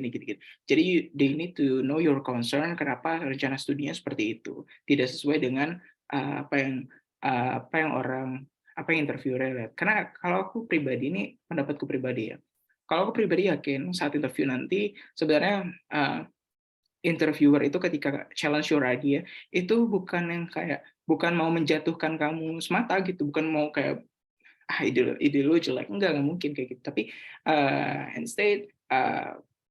Jadi they need to know your concern, kenapa rencana studinya seperti itu, tidak sesuai dengan apa yang interviewer lihat. Karena kalau aku pribadi, ini pendapatku pribadi ya, kalau aku pribadi yakin saat interview nanti sebenarnya interviewer itu ketika challenge your idea itu bukan mau menjatuhkan kamu semata gitu, bukan mau kayak ide lo jelek, nggak mungkin kayak gitu. Tapi instead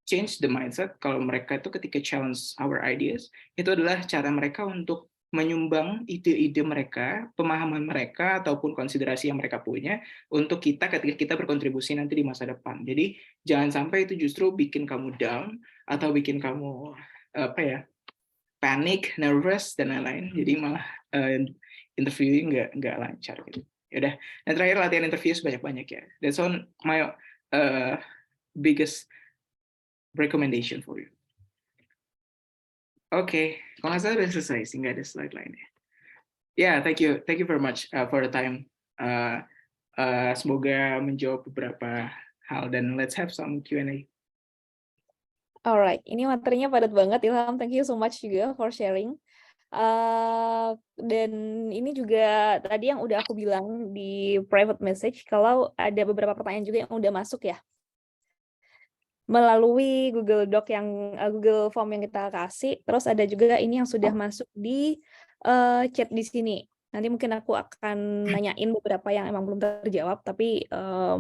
change the mindset. Kalau mereka itu ketika challenge our ideas, itu adalah cara mereka untuk menyumbang ide-ide mereka, pemahaman mereka, ataupun konsiderasi yang mereka punya untuk kita ketika kita berkontribusi nanti di masa depan. Jadi jangan sampai itu justru bikin kamu down atau bikin kamu panik, nervous, dan lain-lain. Jadi malah interviewing nggak lancar gitu. Yaudah, dan terakhir latihan interview sebanyak-banyak ya. That's on my biggest recommendation for you. Oke, kalau nggak salah udah selesai, sehingga ada slide lainnya. Yeah, thank you very much for the time. Semoga menjawab beberapa hal, dan let's have some Q&A. Alright, ini materinya padat banget, Ilham. Thank you so much juga for sharing. Dan ini juga tadi yang udah aku bilang di private message, kalau ada beberapa pertanyaan juga yang udah masuk ya melalui Google Doc Google Form yang kita kasih. Terus ada juga ini yang sudah masuk di chat di sini. Nanti mungkin aku akan nanyain beberapa yang emang belum terjawab, tapi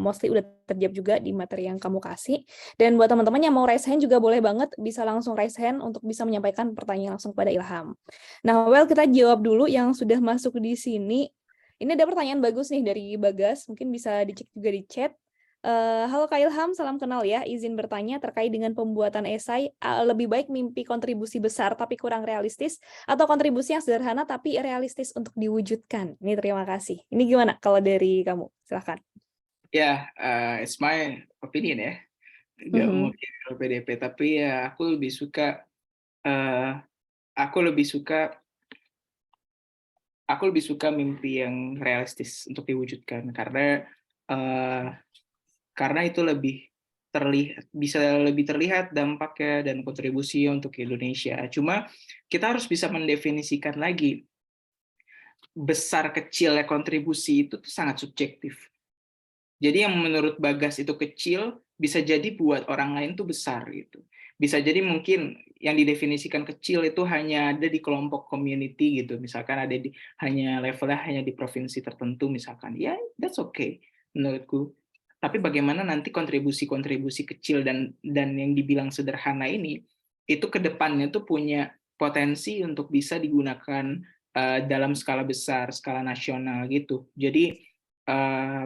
mostly udah terjawab juga di materi yang kamu kasih. Dan buat teman-teman yang mau raise hand juga boleh banget, bisa langsung raise hand untuk bisa menyampaikan pertanyaan langsung kepada Ilham. Nah, kita jawab dulu yang sudah masuk di sini. Ini ada pertanyaan bagus nih dari Bagas, mungkin bisa dicek juga di chat. Halo Kak Ilham, salam kenal ya. Izin bertanya terkait dengan pembuatan esai, lebih baik mimpi kontribusi besar tapi kurang realistis, atau kontribusi yang sederhana tapi realistis untuk diwujudkan? Ini terima kasih. Ini gimana kalau dari kamu? Silahkan. Ya, it's my opinion ya. Nggak mungkin PDP, tapi ya aku lebih suka mimpi yang realistis untuk diwujudkan, karena itu bisa lebih terlihat dampaknya dan kontribusi untuk Indonesia. Cuma kita harus bisa mendefinisikan lagi, besar kecilnya kontribusi itu sangat subjektif. Jadi yang menurut Bagas itu kecil, bisa jadi buat orang lain itu besar gitu. Bisa jadi mungkin yang didefinisikan kecil itu hanya ada di kelompok community gitu. Misalkan levelnya hanya di provinsi tertentu misalkan. Ya, that's okay menurutku. Tapi bagaimana nanti kontribusi kecil dan yang dibilang sederhana ini, itu ke depannya tuh punya potensi untuk bisa digunakan dalam skala besar, skala nasional gitu. Jadi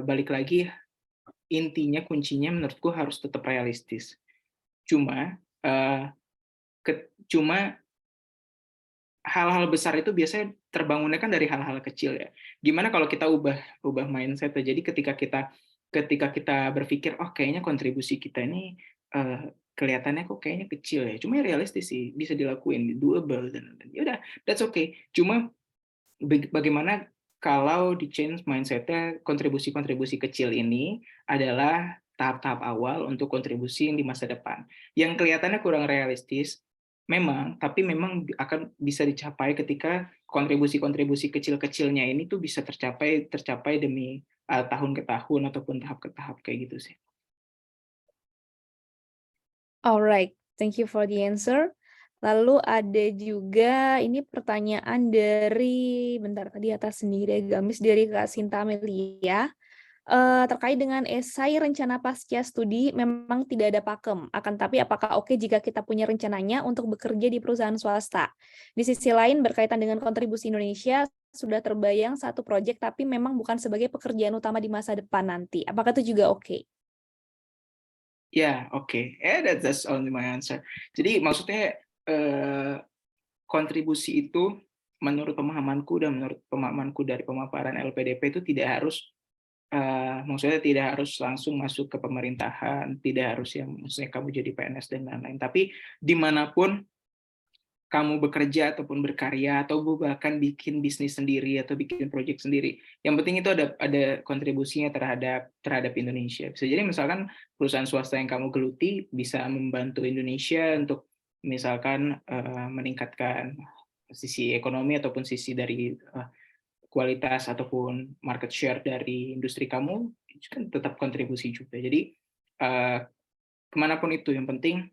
balik lagi, intinya kuncinya menurutku harus tetap realistis. Cuma cuma hal-hal besar itu biasanya terbangunnya kan dari hal-hal kecil ya. Gimana kalau kita ubah mindset ya. Jadi ketika kita berpikir, oh kayaknya kontribusi kita ini kelihatannya kok kayaknya kecil ya. Cuma ya realistis sih, bisa dilakuin, doable dan ya udah, that's okay. Cuma bagaimana kalau di change mindset-nya, kontribusi-kontribusi kecil ini adalah tahap-tahap awal untuk kontribusi di masa depan. Yang kelihatannya kurang realistis, memang, tapi memang akan bisa dicapai ketika kontribusi-kontribusi kecil-kecilnya ini tuh bisa tercapai demi tahun ke tahun ataupun tahap ke tahap kayak gitu sih. Alright, thank you for the answer. Lalu ada juga ini pertanyaan dari, bentar tadi atas sendiri gamis dari Kak Sinta Amelia. Terkait dengan esai rencana pasca studi memang tidak ada pakem, akan tapi apakah oke jika kita punya rencananya untuk bekerja di perusahaan swasta? Di sisi lain berkaitan dengan kontribusi Indonesia, sudah terbayang satu proyek tapi memang bukan sebagai pekerjaan utama di masa depan nanti. Apakah itu juga oke? Ya, oke. That's only my answer. Jadi maksudnya kontribusi itu menurut pemahamanku dan menurut pemahamanku dari pemaparan LPDP itu maksudnya tidak harus langsung masuk ke pemerintahan, tidak harus yang maksudnya kamu jadi PNS dan lain-lain. Tapi dimanapun kamu bekerja ataupun berkarya atau bahkan bikin bisnis sendiri atau bikin proyek sendiri, yang penting itu ada kontribusinya terhadap Indonesia. Bisa jadi misalkan perusahaan swasta yang kamu geluti bisa membantu Indonesia untuk misalkan meningkatkan sisi ekonomi ataupun sisi dari kualitas ataupun market share dari industri kamu, itu kan tetap kontribusi juga. Jadi kemanapun itu, yang penting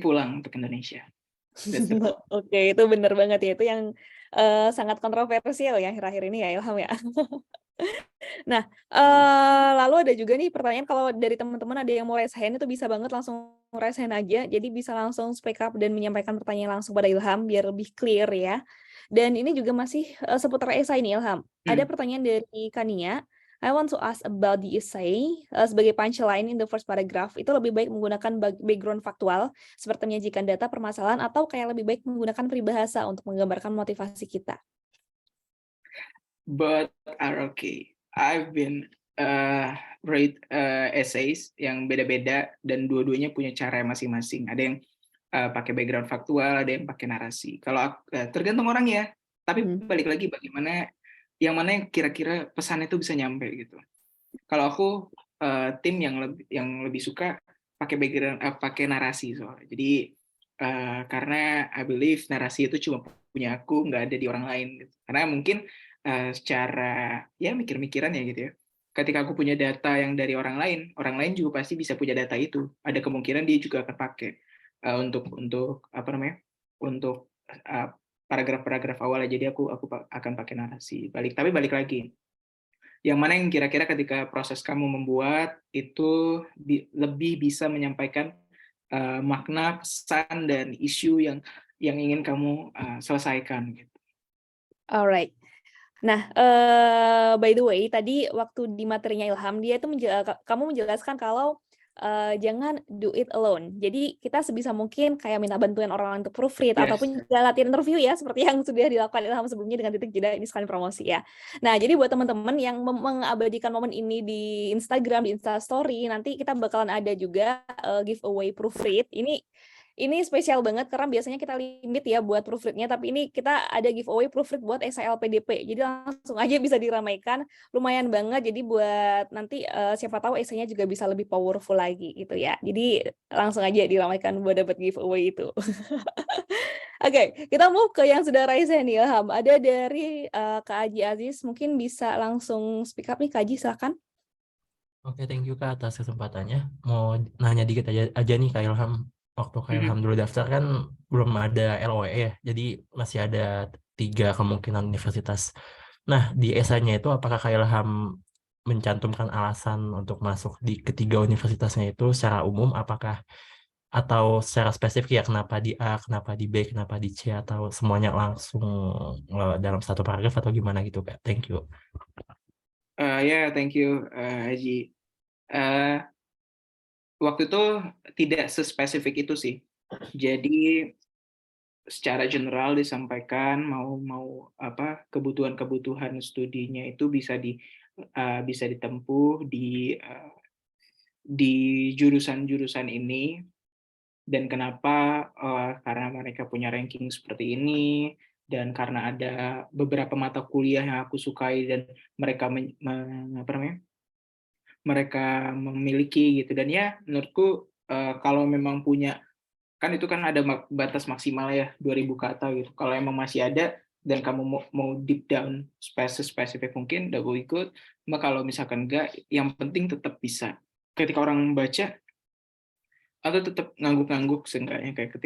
pulang untuk Indonesia. Oke, itu benar banget ya. Itu yang sangat kontroversial ya akhir-akhir ini ya, Ilham ya. Nah, lalu ada juga nih pertanyaan kalau dari teman-teman ada yang mau raise hand itu bisa banget langsung raise hand aja. Jadi bisa langsung speak up dan menyampaikan pertanyaan langsung pada Ilham biar lebih clear ya. Dan ini juga masih seputar esai nih Ilham. Ada pertanyaan dari Kania. I want to ask about the essay. Sebagai punchline in the first paragraph, itu lebih baik menggunakan background faktual, seperti menyajikan data permasalahan, atau kayak lebih baik menggunakan peribahasa untuk menggambarkan motivasi kita? But are okay. I've been read essays yang beda-beda dan dua-duanya punya cara masing-masing. Ada yang pakai background faktual, ada yang pakai narasi. Kalau tergantung orang ya. Tapi balik lagi bagaimana yang mana yang kira-kira pesannya itu bisa nyampe gitu. Kalau aku tim yang lebih suka pakai background pakai narasi soalnya. Jadi karena I believe narasi itu cuma punya aku, nggak ada di orang lain. Gitu. Karena mungkin secara ya mikir-mikiran ya gitu ya. Ketika aku punya data yang dari orang lain juga pasti bisa punya data itu. Ada kemungkinan dia juga akan pakai untuk apa namanya? Untuk paragraf-paragraf awalnya. Jadi aku akan pakai narasi. Tapi balik lagi. Yang mana yang kira-kira ketika proses kamu membuat itu lebih bisa menyampaikan makna, pesan dan isu yang ingin kamu selesaikan gitu. Alright. Nah, by the way, tadi waktu di materinya Ilham, dia itu kamu menjelaskan kalau jangan do it alone. Jadi kita sebisa mungkin kayak minta bantuan orang untuk proofread ataupun juga latihan interview ya, seperti yang sudah dilakukan Ilham sebelumnya dengan titik jeda ini sekalian promosi ya. Nah, jadi buat teman-teman yang mengabadikan momen ini di Instagram, di Instastory, nanti kita bakalan ada juga giveaway proofread. Ini spesial banget karena biasanya kita limit ya buat proofread-nya, tapi ini kita ada giveaway proofread buat esai LPDP. Jadi langsung aja bisa diramaikan, lumayan banget. Jadi buat nanti siapa tahu esainya juga bisa lebih powerful lagi gitu ya. Jadi langsung aja diramaikan buat dapat giveaway itu. Oke, kita move ke yang sudah raise nih Ilham. Ada dari Kak Aji Aziz, mungkin bisa langsung speak up nih Kak Aji, silakan. Oke, thank you Kak atas kesempatannya. Mau nanya dikit aja nih Kak Ilham. Waktu Kak Ilham dulu daftar kan belum ada LOE ya, jadi masih ada 3 kemungkinan universitas. Nah, di esainya itu apakah Kak Ilham mencantumkan alasan untuk masuk di ketiga universitasnya itu secara umum, apakah atau secara spesifik ya kenapa di A, kenapa di B, kenapa di C, atau semuanya langsung dalam satu paragraf atau gimana gitu Kak? Thank you. Ya, thank you, Haji. Waktu itu tidak sespesifik itu sih. Jadi secara general disampaikan mau apa kebutuhan studinya itu bisa ditempuh di jurusan-jurusan ini, dan kenapa karena mereka punya ranking seperti ini, dan karena ada beberapa mata kuliah yang aku sukai dan mereka mereka memiliki gitu. Dan ya menurutku kalau memang punya, kan itu kan ada batas maksimal ya 2000 kata gitu. Kalau emang masih ada dan kamu mau deep down spesifik mungkin udah gue ikut. Cuma kalau misalkan enggak, yang penting tetap bisa. Ketika orang membaca, atau tetap ngangguk-ngangguk seenggaknya, kayak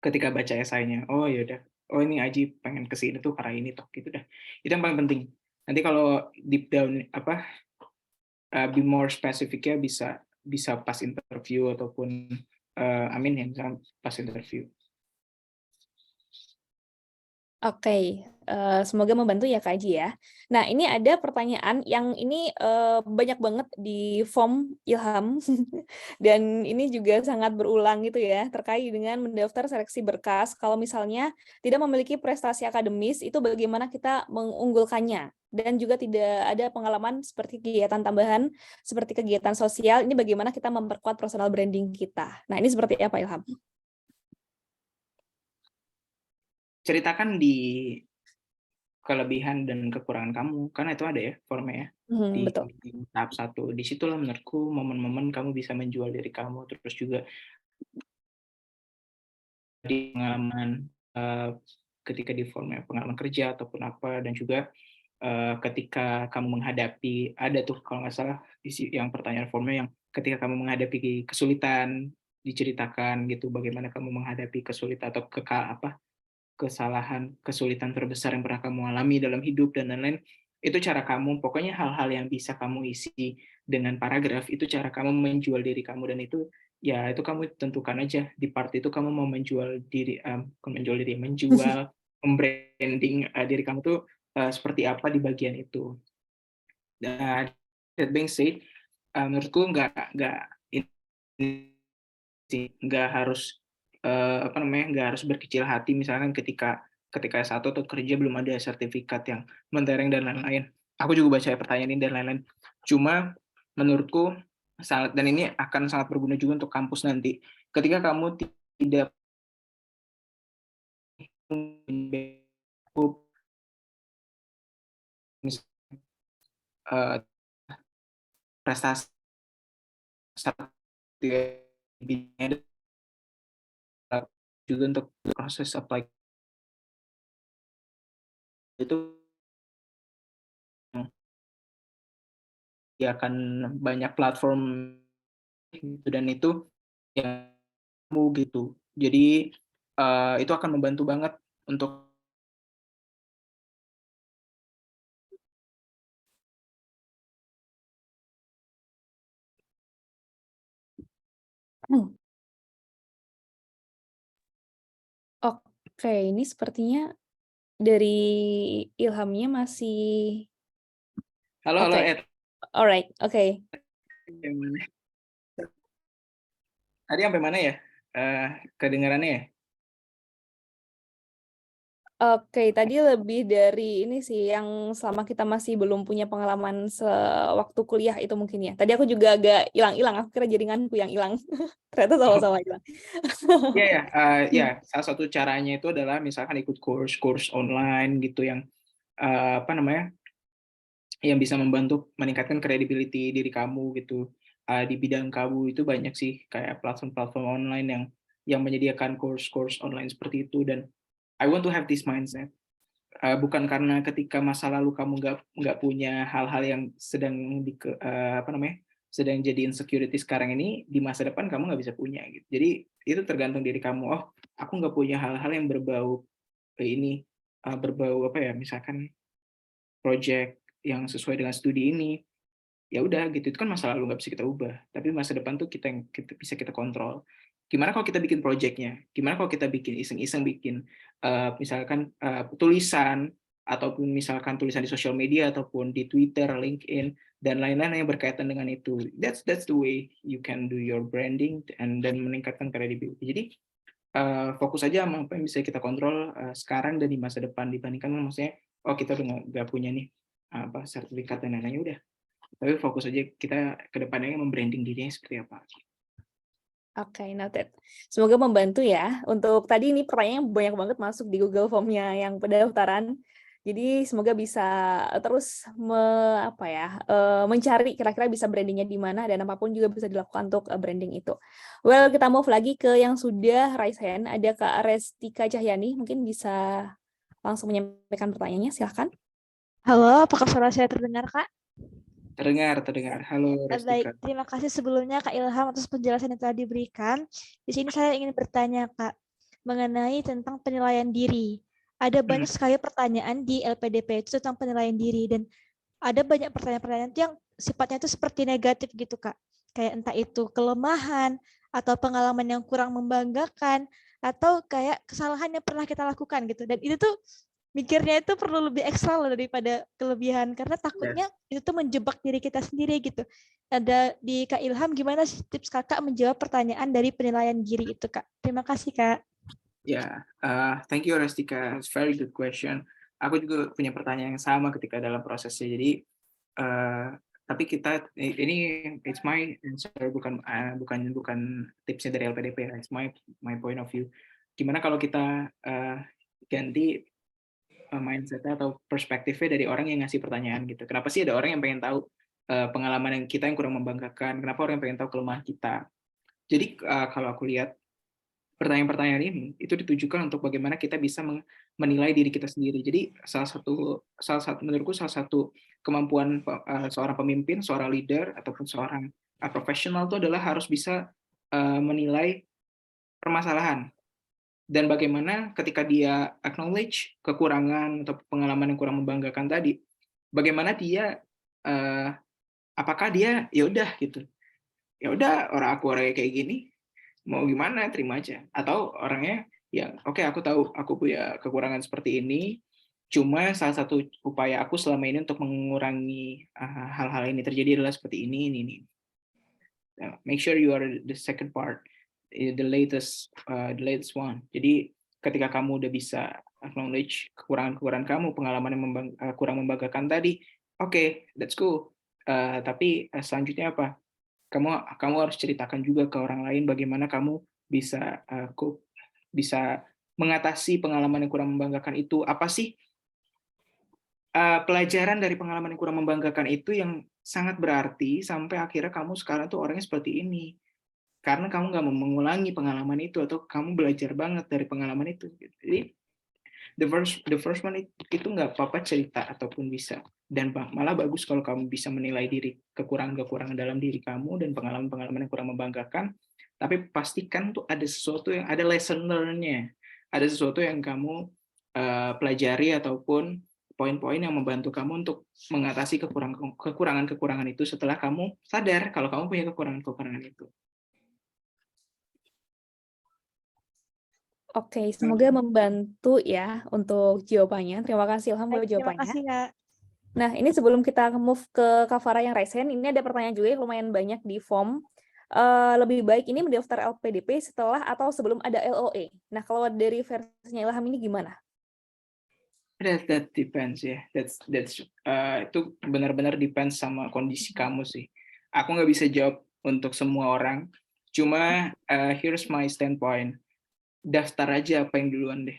ketika baca esainya. Oh ya udah, oh ini Aji pengen ke sini tuh karena ini toh gitu dah. Itu yang paling penting. Nanti kalau deep down be more spesifiknya bisa pas interview ataupun amin ya misalnya pas interview. Oke, semoga membantu ya Kak Aji ya. Nah, ini ada pertanyaan yang ini banyak banget di form Ilham dan ini juga sangat berulang gitu ya, terkait dengan mendaftar seleksi berkas. Kalau misalnya tidak memiliki prestasi akademis, itu bagaimana kita mengunggulkannya? Dan juga tidak ada pengalaman seperti kegiatan tambahan, seperti kegiatan sosial, ini bagaimana kita memperkuat personal branding kita. Nah, ini seperti apa Ilham? Ceritakan di kelebihan dan kekurangan kamu, karena itu ada ya formnya ya Betul. di tahap 1. Disitulah menurutku momen-momen kamu bisa menjual diri kamu, terus juga di pengalaman ketika di formnya pengalaman kerja ataupun apa, dan juga ketika kamu menghadapi, ada tuh kalau nggak salah yang pertanyaan formnya yang ketika kamu menghadapi kesulitan, diceritakan gitu bagaimana kamu menghadapi kesulitan atau kesulitan terbesar yang pernah kamu alami dalam hidup dan lain-lain. Itu cara kamu, pokoknya hal-hal yang bisa kamu isi dengan paragraf, itu cara kamu menjual diri kamu. Dan itu ya itu kamu tentukan aja di part itu kamu mau menjual diri, menjual membranding diri kamu tuh seperti apa di bagian itu. Dan that being said, menurutku nggak harus nggak harus berkecil hati misalkan ketika S1 atau kerja belum ada sertifikat yang mentereng dan lain-lain. Aku juga baca pertanyaan ini dan lain-lain. Cuma menurutku sangat, dan ini akan sangat berguna juga untuk kampus nanti. Ketika kamu tidak prestasi juga untuk proses apply itu ya akan banyak platform dan itu yang kamu gitu. Jadi itu akan membantu banget untuk Oke, ini sepertinya dari Ilhamnya masih halo oke. Ed. Alright, oke. Tadi sampai mana ya? Kedengarannya ya? Oke, tadi lebih dari ini sih yang selama kita masih belum punya pengalaman sewaktu kuliah itu mungkin ya. Tadi aku juga agak hilang-hilang, aku kira jaringanku yang hilang. Ternyata sama-sama hilang. Ya, salah satu caranya itu adalah misalkan ikut course online gitu yang yang bisa membantu meningkatkan credibility diri kamu gitu. Di bidang kamu itu banyak sih kayak platform-platform online yang menyediakan course online seperti itu. Dan I want to have this mindset. Bukan karena ketika masa lalu kamu nggak punya hal-hal yang sedang jadi insecurity sekarang ini, di masa depan kamu nggak bisa punya gitu. Jadi itu tergantung diri kamu. Oh, aku nggak punya hal-hal yang berbau misalkan project yang sesuai dengan studi ini. ya udah gitu, itu kan masa lalu nggak bisa kita ubah, tapi masa depan tuh kita bisa kita kontrol. Gimana kalau kita bikin project-nya? Gimana kalau kita bikin iseng-iseng bikin misalkan tulisan, ataupun misalkan tulisan di sosial media ataupun di Twitter, LinkedIn dan lain-lain yang berkaitan dengan itu. That's the way you can do your branding and dan meningkatkan credibility. Jadi fokus aja sama apa yang bisa kita kontrol sekarang dan di masa depan, dibandingkan maksudnya kita udah nggak punya nih sertifikat dan lain-lain, udah. Tapi fokus aja kita ke depannya membranding dirinya seperti apa. Oke, noted. Semoga membantu ya. Untuk tadi ini pertanyaannya banyak banget masuk di Google Form-nya yang pendaftaran. Jadi semoga bisa terus mencari kira-kira bisa brandingnya di mana dan apapun juga bisa dilakukan untuk branding itu. Well, kita move lagi ke yang sudah raise hand. Ada Kak Restika Cahyani, mungkin bisa langsung menyampaikan pertanyaannya, silahkan. Halo, apakah suara saya terdengar, Kak? Terdengar. Halo, Restika. Baik, terima kasih sebelumnya Kak Ilham atas penjelasan yang telah diberikan. Di sini saya ingin bertanya, Kak, mengenai tentang penilaian diri. Ada banyak sekali pertanyaan di LPDP itu tentang penilaian diri, dan ada banyak pertanyaan-pertanyaan yang sifatnya itu seperti negatif gitu, Kak. Kayak entah itu kelemahan, atau pengalaman yang kurang membanggakan, atau kayak kesalahan yang pernah kita lakukan gitu. Dan itu tuh mikirnya itu perlu lebih ekstra loh daripada kelebihan, karena takutnya itu tuh menjebak diri kita sendiri gitu. Ada di Kak Ilham, gimana sih tips Kakak menjawab pertanyaan dari penilaian diri itu, Kak? Terima kasih, Kak. Thank you, Restika. It's very good question. Aku juga punya pertanyaan yang sama ketika dalam prosesnya. Jadi tapi ini it's my answer, bukan tipsnya dari LPDP. It's my point of view. Gimana kalau kita ganti mindset-nya atau perspektifnya dari orang yang ngasih pertanyaan gitu. Kenapa sih ada orang yang pengen tahu pengalaman yang kita yang kurang membanggakan? Kenapa orang yang pengen tahu kelemahan kita? Jadi kalau aku lihat pertanyaan-pertanyaan ini itu ditujukan untuk bagaimana kita bisa menilai diri kita sendiri. Jadi menurutku salah satu kemampuan seorang pemimpin, seorang leader ataupun seorang profesional itu adalah harus bisa menilai permasalahan. Dan bagaimana ketika dia acknowledge kekurangan atau pengalaman yang kurang membanggakan tadi, bagaimana dia apakah dia ya udah gitu, ya udah orangnya kayak gini, mau gimana terima aja, atau orangnya ya oke, aku tahu aku punya kekurangan seperti ini, cuma salah satu upaya aku selama ini untuk mengurangi hal-hal ini terjadi adalah seperti ini. Make sure you are the second part, the latest one. Jadi ketika kamu udah bisa acknowledge kekurangan kamu, pengalaman yang kurang membanggakan tadi, oke, that's cool. Tapi selanjutnya apa? Kamu harus ceritakan juga ke orang lain bagaimana kamu bisa mengatasi pengalaman yang kurang membanggakan itu. Apa sih pelajaran dari pengalaman yang kurang membanggakan itu yang sangat berarti sampai akhirnya kamu sekarang tuh orangnya seperti ini, karena kamu nggak mau mengulangi pengalaman itu atau kamu belajar banget dari pengalaman itu. Jadi the first one itu nggak apa-apa cerita ataupun bisa, dan malah bagus kalau kamu bisa menilai diri kekurangan dalam diri kamu dan pengalaman yang kurang membanggakan, tapi pastikan tuh ada sesuatu yang ada lesson learn-nya, ada sesuatu yang kamu pelajari ataupun poin-poin yang membantu kamu untuk mengatasi kekurangan itu setelah kamu sadar kalau kamu punya kekurangan itu. Oke, semoga membantu ya untuk jawabannya. Terima kasih Ilham buat jawabannya. Terima kasih, Kak. Nah, ini sebelum kita move ke Kak Farah yang raise hand, ini ada pertanyaan juga yang lumayan banyak di form. Lebih baik ini mendaftar LPDP setelah atau sebelum ada LOE. Nah, kalau dari versinya Ilham ini gimana? That depends ya. Itu benar-benar depends sama kondisi kamu sih. Aku nggak bisa jawab untuk semua orang. Cuma here's my standpoint. Daftar aja apa yang duluan deh.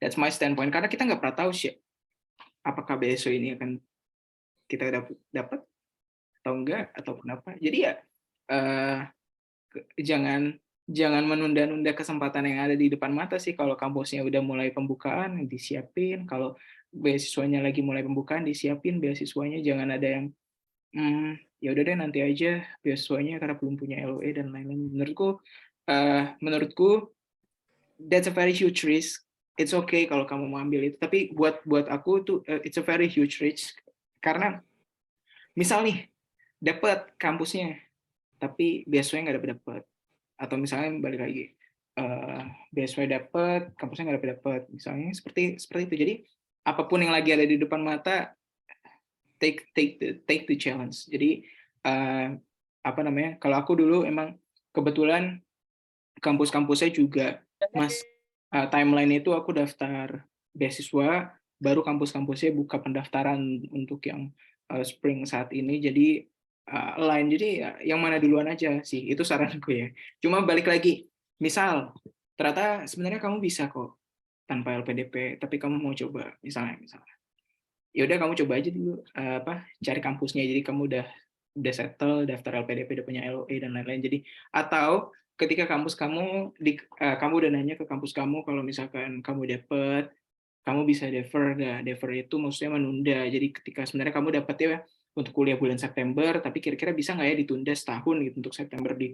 That's my standpoint. Karena kita nggak pernah tahu sih apakah BSO ini akan kita dapat atau enggak ataupun apa. Jadi ya jangan menunda-nunda kesempatan yang ada di depan mata sih. Kalau kampusnya udah mulai pembukaan, disiapin. Kalau beasiswanya lagi mulai pembukaan, disiapin beasiswanya. Jangan ada yang ya udah deh nanti aja beasiswanya karena belum punya LOE dan lain-lain. Menurutku that's a very huge risk. It's okay kalau kamu mau ambil itu, tapi buat aku tuh it's a very huge risk, karena misal nih dapat kampusnya tapi beasiswanya nggak dapat, atau misalnya balik lagi beasiswa dapat, kampusnya nggak dapat, misalnya seperti itu. Jadi apapun yang lagi ada di depan mata, take the challenge. Jadi apa namanya? Kalau aku dulu emang kebetulan kampus-kampusnya juga timeline itu aku daftar beasiswa, baru kampus-kampusnya buka pendaftaran untuk yang spring saat ini. Jadi align. Jadi yang mana duluan aja sih, itu saranku ya. Cuma balik lagi, misal ternyata sebenarnya kamu bisa kok tanpa LPDP, tapi kamu mau coba misalnya ya udah kamu coba aja dulu cari kampusnya. Jadi kamu udah settle, daftar LPDP, udah punya LOE dan lain-lain. Jadi atau ketika kampus kamu kamu udah nanya ke kampus kamu kalau misalkan kamu dapet, kamu bisa defer. Defer itu maksudnya menunda. Jadi ketika sebenarnya kamu dapat ya untuk kuliah bulan September, tapi kira-kira bisa nggak ya ditunda setahun gitu untuk September di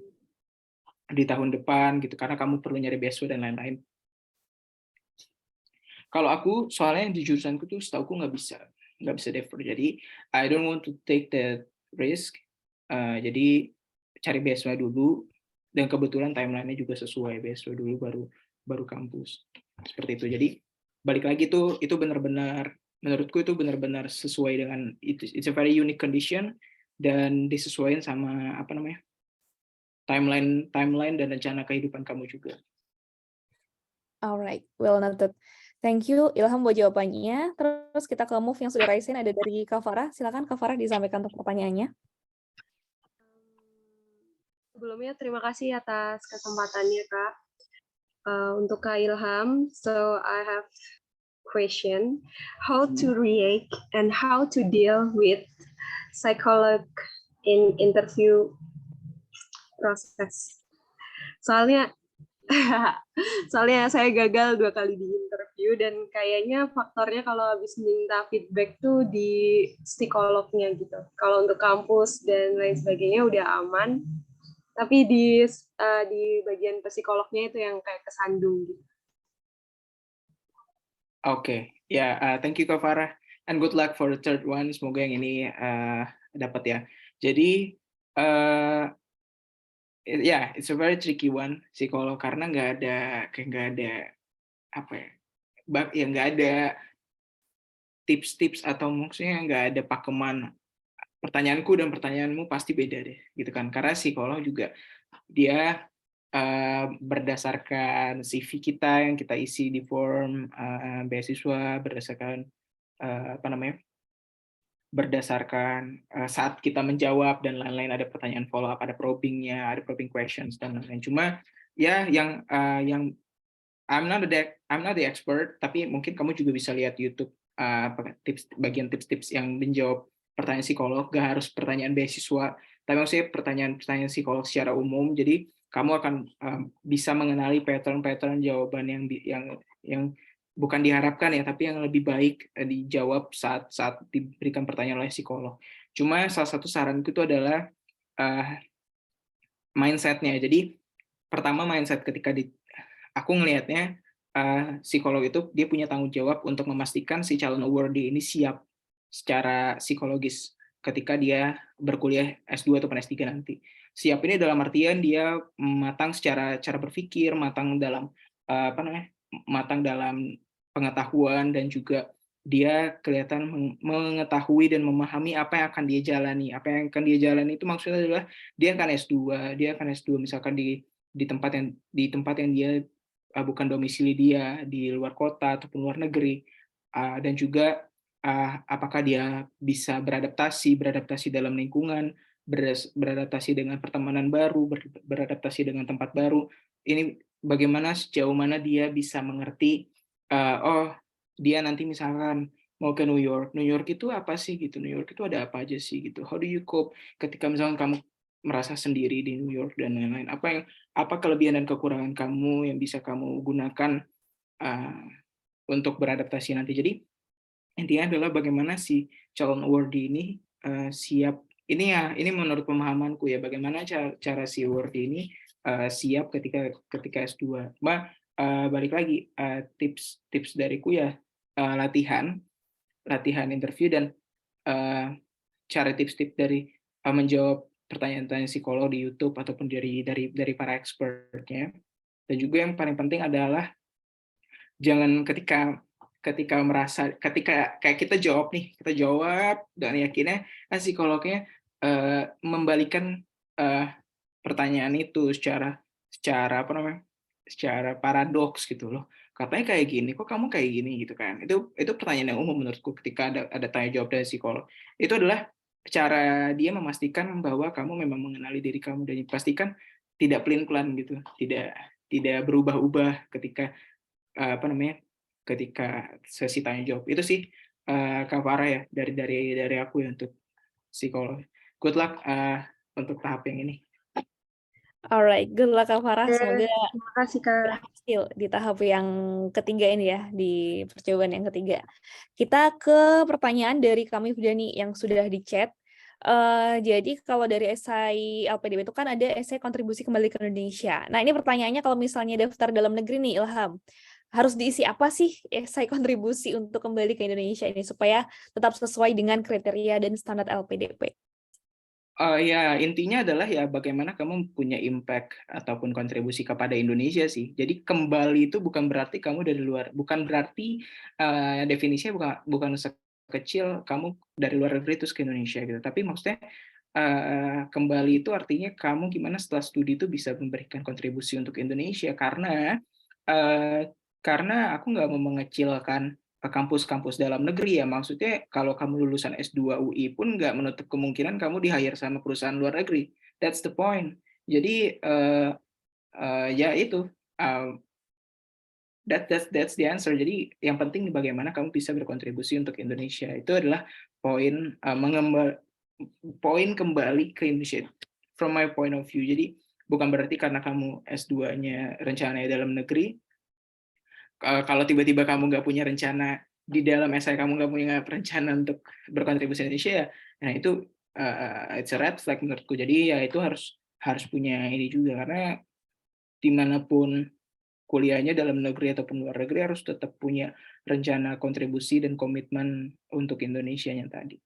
tahun depan gitu, karena kamu perlu nyari beasiswa dan lain-lain. Kalau aku soalnya di jurusanku tuh setauku nggak bisa defer. Jadi I don't want to take that risk. Jadi cari beasiswa dulu, dan kebetulan timeline-nya juga sesuai, beasiswa dulu baru kampus. Seperti itu. Jadi balik lagi tuh itu benar-benar menurutku itu benar-benar sesuai dengan it's a very unique condition, dan disesuaikan sama apa namanya? timeline dan rencana kehidupan kamu juga. Alright, well noted. Thank you Ilham buat jawabannya. Terus kita ke move yang sudah raisin, ada dari Kak Farah. Silakan Kak Farah disampaikan untuk pertanyaannya. Sebelumnya terima kasih atas kesempatannya Kak. Untuk Kak Ilham, so I have question, how to react and how to deal with psycholog in interview process. Soalnya saya gagal 2 kali di interview, dan kayaknya faktornya kalau habis minta feedback tuh di psikolognya gitu. Kalau untuk kampus dan lain sebagainya udah aman, tapi di bagian psikolognya itu yang kayak kesandung gitu. Oke, thank you Kak Farah, and good luck for the third one. Semoga yang ini dapat ya. Jadi it's a very tricky one psikolog, karena nggak ada apa ya, nggak ada tips-tips atau maksudnya nggak ada pakeman. Pertanyaanku dan pertanyaanmu pasti beda deh, gitu kan? Karena psikolog juga dia berdasarkan CV kita yang kita isi di form beasiswa, berdasarkan berdasarkan saat kita menjawab dan lain-lain, ada pertanyaan follow up, ada probingnya, ada probing questions dan lain-lain. Cuma ya yang I'm not the expert, tapi mungkin kamu juga bisa lihat YouTube bagian tips-tips yang menjawab pertanyaan psikolog. Gak harus pertanyaan beasiswa, tapi maksudnya pertanyaan psikolog secara umum. Jadi kamu akan bisa mengenali pattern jawaban yang bukan diharapkan ya, tapi yang lebih baik dijawab saat diberikan pertanyaan oleh psikolog. Cuma salah satu saranku itu adalah mindset-nya. Jadi pertama mindset, ketika aku ngelihatnya psikolog itu dia punya tanggung jawab untuk memastikan si calon awardee ini siap secara psikologis ketika dia berkuliah S2 atau S3 nanti. Siap ini dalam artian dia matang secara cara berpikir, matang dalam matang dalam pengetahuan, dan juga dia kelihatan mengetahui dan memahami apa yang akan dia jalani. Apa yang akan dia jalani itu maksudnya adalah dia akan S2 misalkan di tempat yang dia bukan domisili dia, di luar kota ataupun luar negeri, dan juga apakah dia bisa beradaptasi dalam lingkungan, beradaptasi dengan pertemanan baru, beradaptasi dengan tempat baru. Ini bagaimana, sejauh mana dia bisa mengerti, dia nanti misalkan mau ke New York itu apa sih gitu, New York itu ada apa aja sih gitu, how do you cope ketika misalkan kamu merasa sendiri di New York dan lain-lain, apa kelebihan dan kekurangan kamu yang bisa kamu gunakan untuk beradaptasi nanti. Jadi intinya adalah bagaimana si calon awardee ini siap. Ini menurut pemahamanku ya, bagaimana cara si awardee ini siap ketika S2. Balik lagi, tips dariku ya latihan interview, dan cari tips-tips dari menjawab pertanyaan-pertanyaan psikolog di YouTube ataupun dari para expertnya. Dan juga yang paling penting adalah jangan ketika kayak kita jawab dan yakinnya psikolognya membalikan pertanyaan itu secara paradoks gitu loh. Katanya kayak gini, kok kamu kayak gini gitu kan. Itu pertanyaan yang umum menurutku ketika ada tanya jawab dari psikolog. Itu adalah cara dia memastikan bahwa kamu memang mengenali diri kamu dan dipastikan tidak pelin-pelan gitu, tidak berubah-ubah ketika ketika sesi tanya jawab. Itu sih Kak Farah ya dari aku ya untuk psikolog. Good luck untuk tahap yang ini. Alright, good luck Kak Farah. Semoga Terima kasih Kak. berhasil di tahap yang ketiga ini ya, di percobaan yang ketiga. Kita ke pertanyaan dari kami Fudani yang sudah di chat. Jadi kalau dari esai LPDP itu kan ada esai kontribusi kembali ke Indonesia. Nah ini pertanyaannya kalau misalnya daftar dalam negeri nih Ilham, harus diisi apa sih esai kontribusi untuk kembali ke Indonesia ini supaya tetap sesuai dengan kriteria dan standar LPDP? Ya intinya adalah ya bagaimana kamu punya impact ataupun kontribusi kepada Indonesia sih. Jadi kembali itu bukan berarti kamu dari luar, bukan berarti definisinya bukan sekecil kamu dari luar negeri terus ke Indonesia gitu. Tapi maksudnya kembali itu artinya kamu gimana setelah studi itu bisa memberikan kontribusi untuk Indonesia karena aku nggak mau mengecilkan kampus-kampus dalam negeri ya, maksudnya kalau kamu lulusan S2 UI pun nggak menutup kemungkinan kamu di-hire sama perusahaan luar negeri. That's the point. Jadi ya itu that's the answer. Jadi yang penting bagaimana kamu bisa berkontribusi untuk Indonesia. Itu adalah poin poin kembali ke Indonesia from my point of view. Jadi bukan berarti karena kamu S2-nya rencananya dalam negeri, kalau tiba-tiba kamu nggak punya rencana di dalam esai kamu nggak punya rencana untuk berkontribusi Indonesia, nah itu it's a red flag menurutku. Jadi ya itu harus punya ini juga karena dimanapun kuliahnya dalam negeri ataupun luar negeri harus tetap punya rencana kontribusi dan komitmen untuk Indonesianya tadi.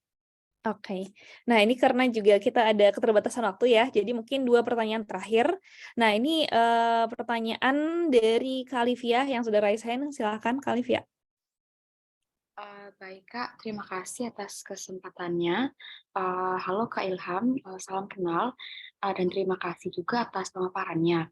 Oke. Nah, ini karena juga kita ada keterbatasan waktu ya, jadi mungkin 2 pertanyaan terakhir. Nah, ini pertanyaan dari Kak Livia yang sudah raise hand, silakan Kak Livia. Baik Kak, terima kasih atas kesempatannya. Halo Kak Ilham, salam kenal, dan terima kasih juga atas pemaparannya.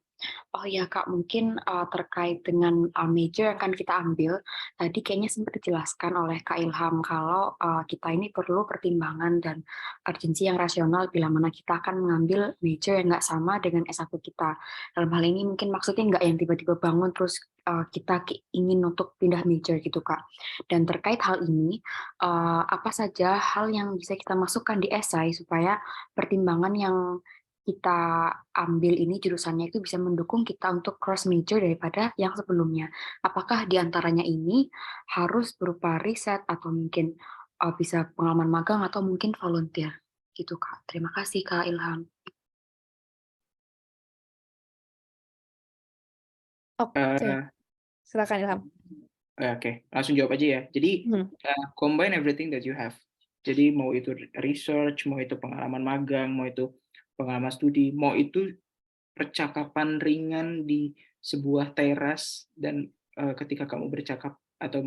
Oh ya Kak, mungkin terkait dengan major yang akan kita ambil, tadi kayaknya sempat dijelaskan oleh Kak Ilham kalau kita ini perlu pertimbangan dan urgensi yang rasional bila mana kita akan mengambil major yang nggak sama dengan S1 kita. Dalam hal ini mungkin maksudnya nggak yang tiba-tiba bangun terus kita ingin untuk pindah major gitu Kak. Dan terkait hal ini, apa saja hal yang bisa kita masukkan di esai supaya pertimbangan yang kita ambil ini jurusannya itu bisa mendukung kita untuk cross major daripada yang sebelumnya. Apakah di antaranya ini harus berupa riset atau mungkin bisa pengalaman magang atau mungkin volunteer gitu Kak. Terima kasih Kak Ilham. Oke. Silakan Ilham. Oke, langsung jawab aja ya. Jadi combine everything that you have. Jadi mau itu research, mau itu pengalaman magang, mau itu pengalaman studi, mau itu percakapan ringan di sebuah teras dan ketika kamu bercakap atau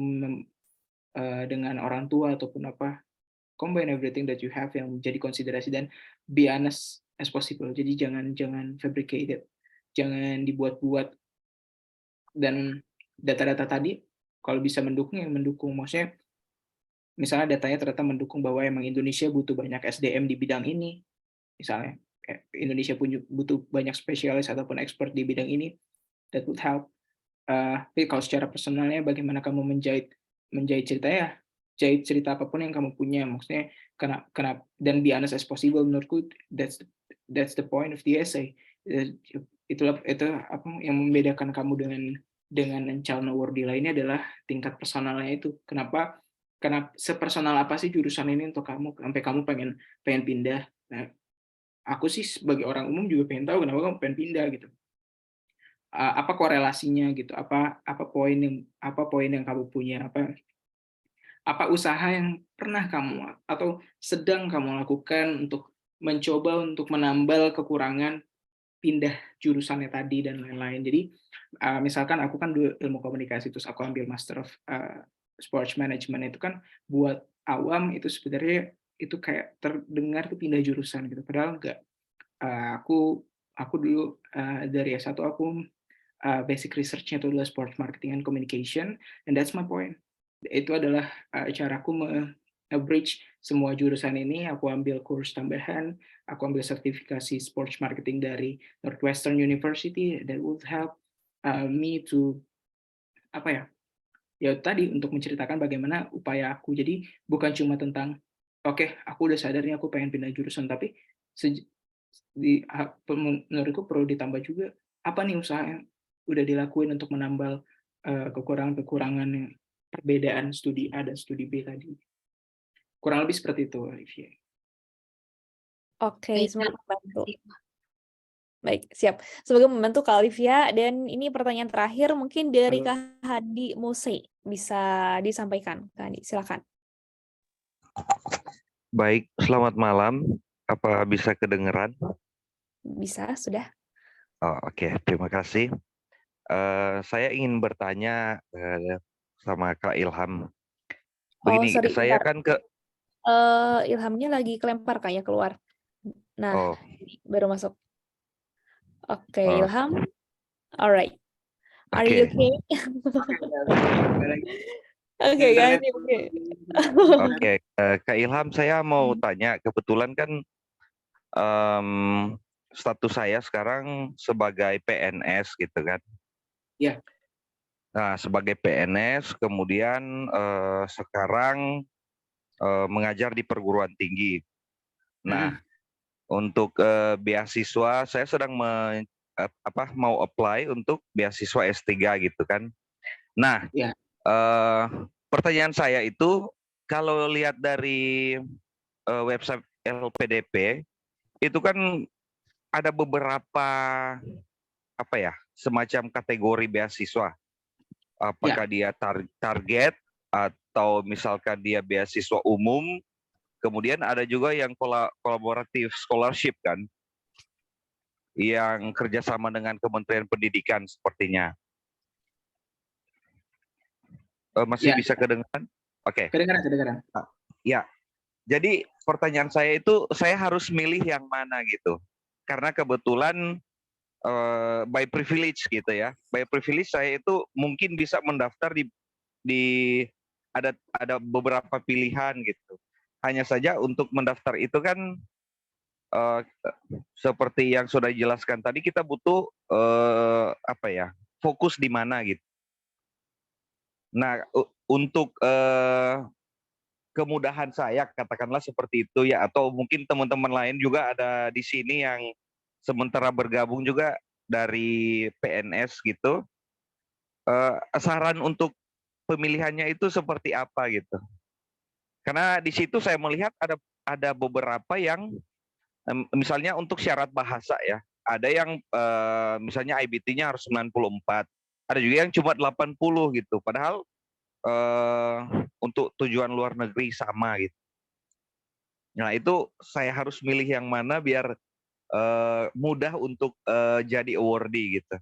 dengan orang tua ataupun apa, combine everything that you have yang menjadi konsiderasi dan be honest as possible. Jadi jangan fabricated, jangan dibuat-buat, dan data-data tadi kalau bisa mendukung yang mendukung. Maksudnya misalnya datanya ternyata mendukung bahwa emang Indonesia butuh banyak SDM di bidang ini, misalnya Indonesia butuh banyak spesialis ataupun expert di bidang ini, that would help. Tapi kalau secara personalnya bagaimana kamu menjahit cerita ya, jahit cerita apapun yang kamu punya, maksudnya kenapa dan be honest as possible. Menurutku that's the point of the essay. Itu apa yang membedakan kamu dengan calon awardee lainnya adalah tingkat personalnya itu. Kenapa sepersonal apa sih jurusan ini untuk kamu sampai kamu pengen pindah. Nah, aku sih sebagai orang umum juga pengen tahu kenapa kamu pengen pindah gitu. Apa korelasinya gitu? Apa poin yang kamu punya? apa usaha yang pernah kamu atau sedang kamu lakukan untuk mencoba untuk menambal kekurangan pindah jurusannya tadi dan lain-lain. Jadi misalkan aku kan dulu ilmu komunikasi, terus aku ambil Master of Sports Management, itu kan buat awam itu sebenarnya itu kayak terdengar tuh pindah jurusan gitu. Padahal enggak. Aku dulu dari S1 aku basic research-nya itu adalah sports marketing and communication, and that's my point. Itu adalah caraku bridge semua jurusan ini. Aku ambil kurs tambahan, aku ambil sertifikasi sports marketing dari Northwestern University that would help me to ya tadi untuk menceritakan bagaimana upaya aku. Jadi bukan cuma tentang oke, aku udah sadar nih aku pengen pindah jurusan, tapi menurutku perlu ditambah juga apa nih usaha yang udah dilakuin untuk menambal kekurangan perbedaan studi A dan studi B tadi. Kurang lebih seperti itu, Olivia. Oke, Baik, semoga Kak. membantu. Baik, siap. Semoga membantu Kak Olivia. Dan ini pertanyaan terakhir mungkin dari Halo. Kak Hadi Mose. Bisa disampaikan, Kak Hadi. Silakan. Baik, selamat malam. Apa bisa kedengeran? Bisa, sudah. Oh, oke, terima kasih. Saya ingin bertanya sama Kak Ilham. Begini, sorry, saya bentar. kan ke Ilhamnya lagi kelempar kayaknya keluar. Nah, baru masuk. Oke, Ilham. Alright. Are you okay? Oke, Kak Hadi, oke. Oke, Kak Ilham, saya mau tanya. Kebetulan kan status saya sekarang sebagai PNS gitu kan. Iya. Nah, sebagai PNS, kemudian sekarang mengajar di perguruan tinggi. Nah, untuk beasiswa, saya sedang mau apply untuk beasiswa S3 gitu kan. Nah, pertanyaan saya itu, kalau lihat dari website LPDP, itu kan ada beberapa semacam kategori beasiswa. Apakah dia target atau misalkan dia beasiswa umum, kemudian ada juga yang kolaboratif scholarship kan, yang kerjasama dengan Kementerian Pendidikan sepertinya. Masih bisa kedengaran? Oke. Kedengaran. Ya, jadi pertanyaan saya itu, saya harus milih yang mana gitu. Karena kebetulan by privilege gitu ya. By privilege saya itu mungkin bisa mendaftar di ada beberapa pilihan gitu. Hanya saja untuk mendaftar itu kan seperti yang sudah dijelaskan tadi, kita butuh fokus di mana gitu. Nah, untuk kemudahan saya, katakanlah seperti itu ya, atau mungkin teman-teman lain juga ada di sini yang sementara bergabung juga dari PNS gitu. Saran untuk pemilihannya itu seperti apa gitu? Karena di situ saya melihat ada beberapa yang misalnya untuk syarat bahasa ya, ada yang misalnya IBT-nya harus 94, ada juga yang cuma 80 gitu. Padahal untuk tujuan luar negeri sama gitu. Nah, itu saya harus milih yang mana biar mudah untuk jadi awardee gitu.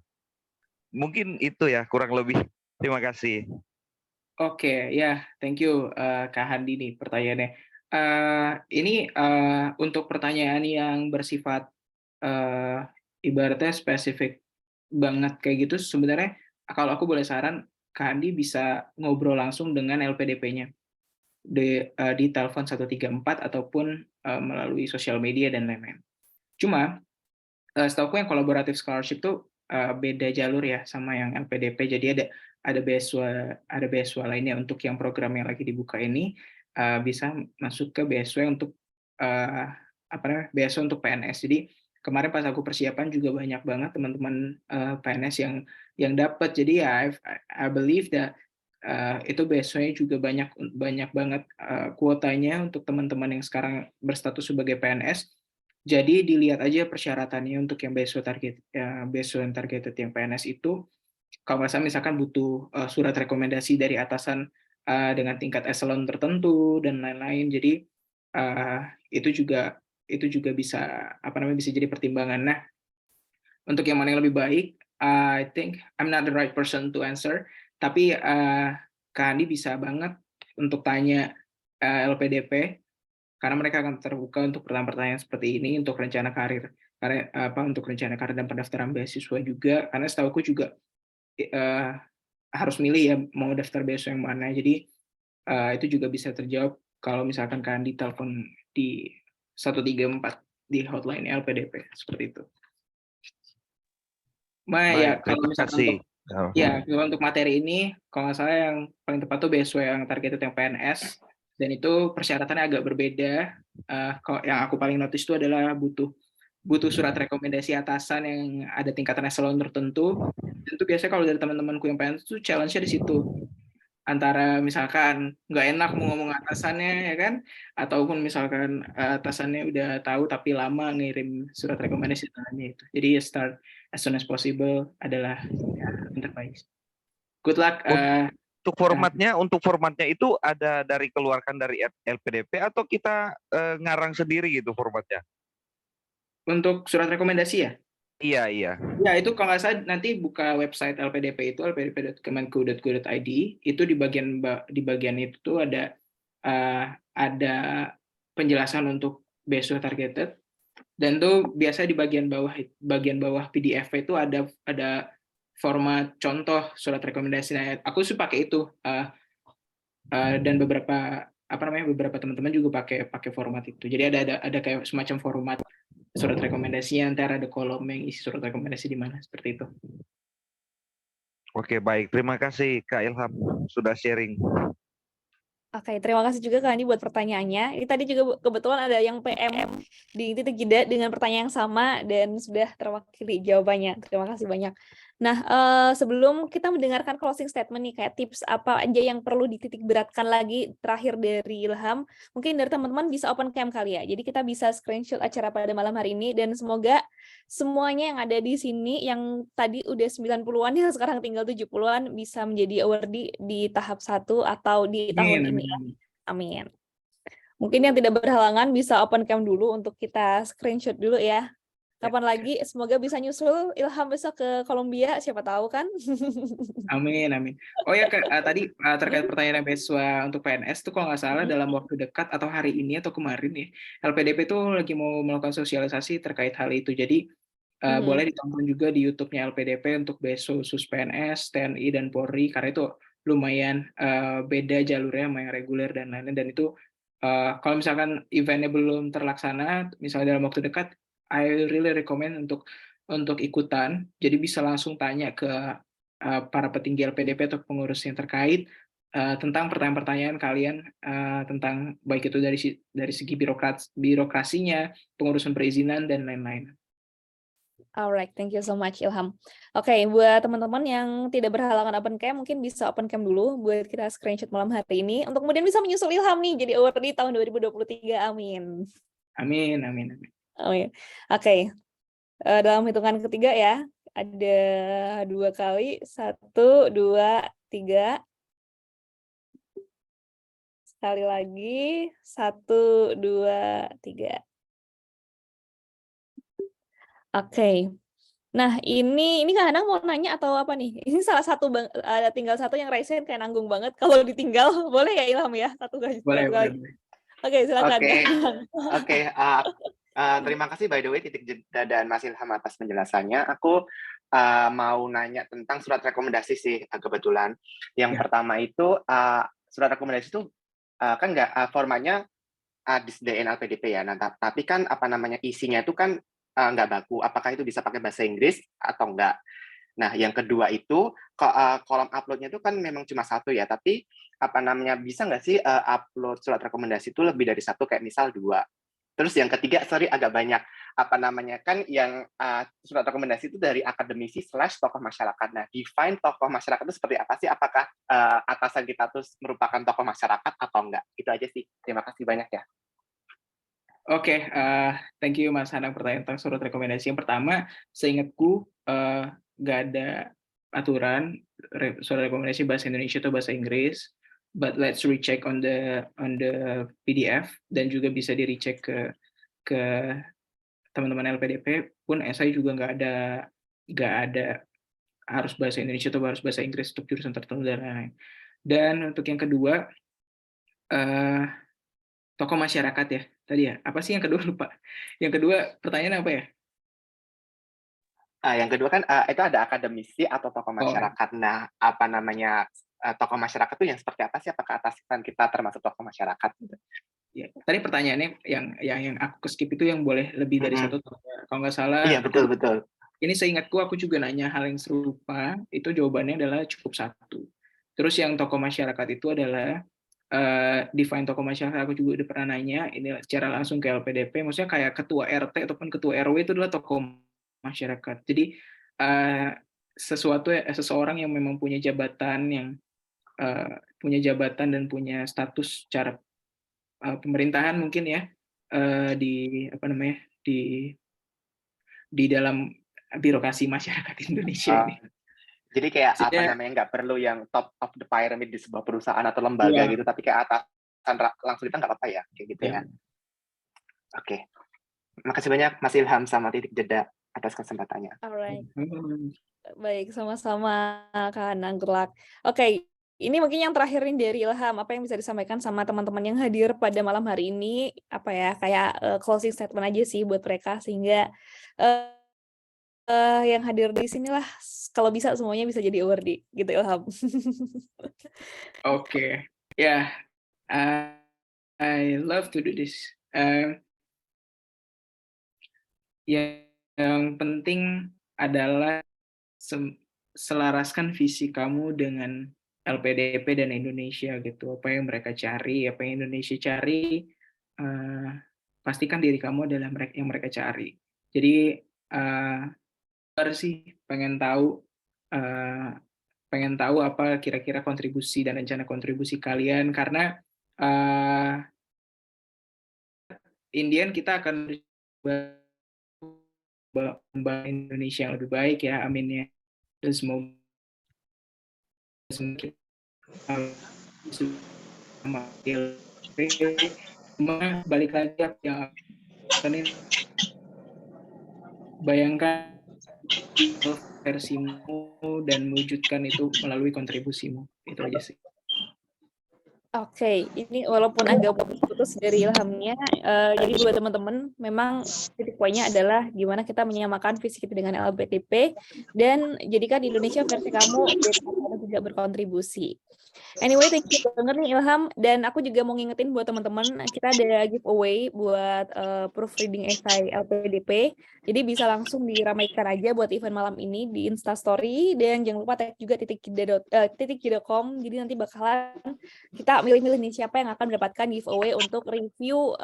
Mungkin itu ya kurang lebih. Terima kasih. Oke, ya, thank you Kak Handi nih pertanyaannya. Ini untuk pertanyaan yang bersifat ibaratnya spesifik banget kayak gitu, sebenarnya kalau aku boleh saran, Kak Handi bisa ngobrol langsung dengan LPDP-nya di telepon 134 ataupun melalui sosial media dan lain-lain. Cuma setahuku yang collaborative scholarship tuh beda jalur ya sama yang LPDP. Jadi ada beasiswa lainnya untuk yang program yang lagi dibuka ini bisa masuk ke beasiswa untuk beasiswa untuk PNS. Jadi kemarin pas aku persiapan juga banyak banget teman-teman PNS yang dapat. Jadi ya I believe that itu beasiswanya juga banyak banget kuotanya untuk teman-teman yang sekarang berstatus sebagai PNS. Jadi dilihat aja persyaratannya untuk yang beasiswa yang targeted yang PNS itu, kalau nggak salah misalkan butuh surat rekomendasi dari atasan dengan tingkat eselon tertentu dan lain-lain. Jadi itu juga bisa bisa jadi pertimbangan. Nah, untuk yang mana yang lebih baik, I think I'm not the right person to answer. Tapi Kak Andi bisa banget untuk tanya LPDP, karena mereka akan terbuka untuk pertanyaan-pertanyaan seperti ini untuk rencana karir, untuk rencana karir dan pendaftaran beasiswa juga. Karena setahu aku juga harus milih ya mau daftar beasiswa yang mana. Jadi itu juga bisa terjawab kalau misalkan Kak Andi telepon di 134 di hotline LPDP seperti itu. Ya kalau misalkan untuk materi ini, kalau nggak salah yang paling tepat tuh beasiswa yang targeted yang PNS, dan itu persyaratannya agak berbeda. Yang aku paling notice itu adalah butuh surat rekomendasi atasan yang ada tingkatan eselon tertentu. Dan itu biasanya kalau dari teman-temanku yang PNS itu challenge-nya di situ. Antara misalkan nggak enak mau ngomong atasannya ya kan, ataupun misalkan atasannya udah tahu tapi lama ngirim surat rekomendasi itu. Jadi start as soon as possible adalah yang terbaik. Good luck. Untuk formatnya itu ada keluarkan dari LPDP atau kita ngarang sendiri gitu formatnya? Untuk surat rekomendasi ya? Iya. Ya, itu kalau nggak salah nanti buka website LPDP itu lpdp.kemenku.go.id, itu di bagian itu tuh ada penjelasan untuk beasiswa targeted, dan tuh biasa di bagian bawah PDF itu ada format contoh surat rekomendasi. Nah, aku sih pakai itu, dan beberapa teman-teman juga pakai format itu. Jadi ada kayak semacam format surat rekomendasinya, antara ada kolom yang isi surat rekomendasi di mana, seperti itu. Oke, baik. Terima kasih Kak Ilham sudah sharing. Oke, terima kasih juga Kak Andi buat pertanyaannya. Ini tadi juga kebetulan ada yang PM di titik jeda dengan pertanyaan yang sama dan sudah terwakili jawabannya. Terima kasih banyak. Nah, sebelum kita mendengarkan closing statement nih, kayak tips apa aja yang perlu dititik beratkan lagi terakhir dari Ilham, mungkin dari teman-teman bisa open cam kali ya. Jadi kita bisa screenshot acara pada malam hari ini, dan semoga semuanya yang ada di sini yang tadi udah 90-an yang sekarang tinggal 70-an bisa menjadi awardee di tahap 1 atau di tahun ini ya. Amin. Mungkin yang tidak berhalangan bisa open cam dulu untuk kita screenshot dulu ya. Kapan lagi semoga bisa nyusul Ilham besok ke Kolombia, siapa tahu kan. Amin. Oh ya tadi terkait pertanyaan beasiswa untuk PNS tuh kalau nggak salah dalam waktu dekat atau hari ini atau kemarin ya, LPDP tuh lagi mau melakukan sosialisasi terkait hal itu. Jadi boleh ditonton juga di YouTube-nya LPDP untuk beasiswa khusus PNS, TNI dan Polri, karena itu lumayan beda jalurnya sama yang reguler dan lain-lain. Dan itu kalau misalkan eventnya belum terlaksana, misalnya dalam waktu dekat, I really recommend untuk ikutan. Jadi bisa langsung tanya ke para petinggi LPDP atau pengurus yang terkait tentang pertanyaan-pertanyaan kalian, tentang baik itu dari segi birokrasinya, pengurusan perizinan dan lain-lain. Alright, thank you so much Ilham. Oke, buat teman-teman yang tidak berhalangan open cam, mungkin bisa open cam dulu buat kita screenshot malam hari ini untuk kemudian bisa menyusul Ilham nih jadi awardee tahun 2023. Amin. Amin. Oke. Dalam hitungan ketiga ya, ada 2 kali, 1, 2, 3. Sekali lagi, 1, 2, 3. Oke. Nah, ini kadang mau nanya atau apa nih? Ini salah satu ada tinggal satu yang raise hand kayak nanggung banget kalau ditinggal. Boleh ya Ilham ya? Satu kali. Boleh. Oke, silakan. Oke. Terima kasih by the way Titik Jeda dan Mas Ilham atas penjelasannya. Aku mau nanya tentang surat rekomendasi sih kebetulan. Yang pertama itu surat rekomendasi itu kan nggak formatnya disediain LPDP ya. Nah, tapi kan isinya itu kan nggak baku. Apakah itu bisa pakai bahasa Inggris atau enggak? Nah, yang kedua itu kolom uploadnya itu kan memang cuma 1 ya. Tapi bisa nggak sih upload surat rekomendasi itu lebih dari 1, kayak misal 2. Terus yang ketiga, sorry agak banyak kan yang surat rekomendasi itu dari akademisi / tokoh masyarakat. Nah, define tokoh masyarakat itu seperti apa sih? Apakah atasan kita tuh merupakan tokoh masyarakat atau enggak? Itu aja sih. Terima kasih banyak ya. Oke, thank you Mas Hanang pertanyaan tentang surat rekomendasi. Yang pertama, seingatku nggak ada aturan surat rekomendasi bahasa Indonesia atau bahasa Inggris. but let's recheck on the PDF, dan juga bisa di recheck ke teman-teman LPDP pun esai juga nggak ada harus bahasa Indonesia atau harus bahasa Inggris untuk jurusan tertentu dan lain-lain. Dan untuk yang kedua, tokoh masyarakat ya tadi ya. Apa sih yang kedua, lupa? Yang kedua pertanyaan apa ya? Yang kedua kan itu ada akademisi atau tokoh masyarakat. Nah, apa namanya tokoh masyarakat itu yang seperti apa sih? Apakah atasan kita termasuk tokoh masyarakat? Ya, tadi pertanyaannya yang aku skip itu yang boleh lebih dari satu tokoh. Kalau nggak salah. Iya, betul. Ini seingatku aku juga nanya hal yang serupa, itu jawabannya adalah cukup satu. Terus yang tokoh masyarakat itu adalah define tokoh masyarakat, aku juga udah pernah nanya ini secara langsung ke LPDP, maksudnya kayak ketua RT ataupun ketua RW itu adalah tokoh masyarakat. Jadi seseorang yang memang punya jabatan dan punya status secara pemerintahan mungkin ya, di dalam birokrasi masyarakat Indonesia ini. Jadi kayak nggak perlu yang top of the pyramid di sebuah perusahaan atau lembaga gitu, tapi kayak atasan langsung kita nggak apa-apa ya, kayak gitu ya. Oke. Makasih banyak Mas Ilham sama Titik Jeda atas kesempatannya. Alright. Baik, sama-sama Kak Nanggelak. Oke, ini mungkin yang terakhir nih dari Ilham, apa yang bisa disampaikan sama teman-teman yang hadir pada malam hari ini, apa ya, kayak closing statement aja sih buat mereka, sehingga yang hadir di sinilah kalau bisa semuanya bisa jadi awardee gitu, Ilham. Oke, ya, I love to do this. Yang penting adalah selaraskan visi kamu dengan LPDP dan Indonesia gitu. Apa yang mereka cari, apa yang Indonesia cari, pastikan diri kamu adalah yang mereka cari. Jadi pengen tahu apa kira-kira kontribusi dan rencana kontribusi kalian, karena Indian kita akan membangun Indonesia yang lebih baik ya, amin ya. Dan semoga balik lagi yang ini, bayangkan versimu dan mewujudkan itu melalui kontribusimu. Itu aja sih. Oke, ini walaupun agak putus-putus dari Ilhamnya, jadi buat teman-teman, memang titik poinnya adalah gimana kita menyamakan visi kita dengan LPDP, dan jadikan Indonesia versi kamu, dan kamu juga berkontribusi. Anyway, thank you banget nih Ilham, dan aku juga mau ngingetin buat teman-teman, kita ada giveaway buat proofreading esai LPDP, jadi bisa langsung diramaikan aja buat event malam ini di Instastory, dan jangan lupa tag juga titikjeda.com, jadi nanti bakalan kita milih-milih nih siapa yang akan mendapatkan giveaway untuk review,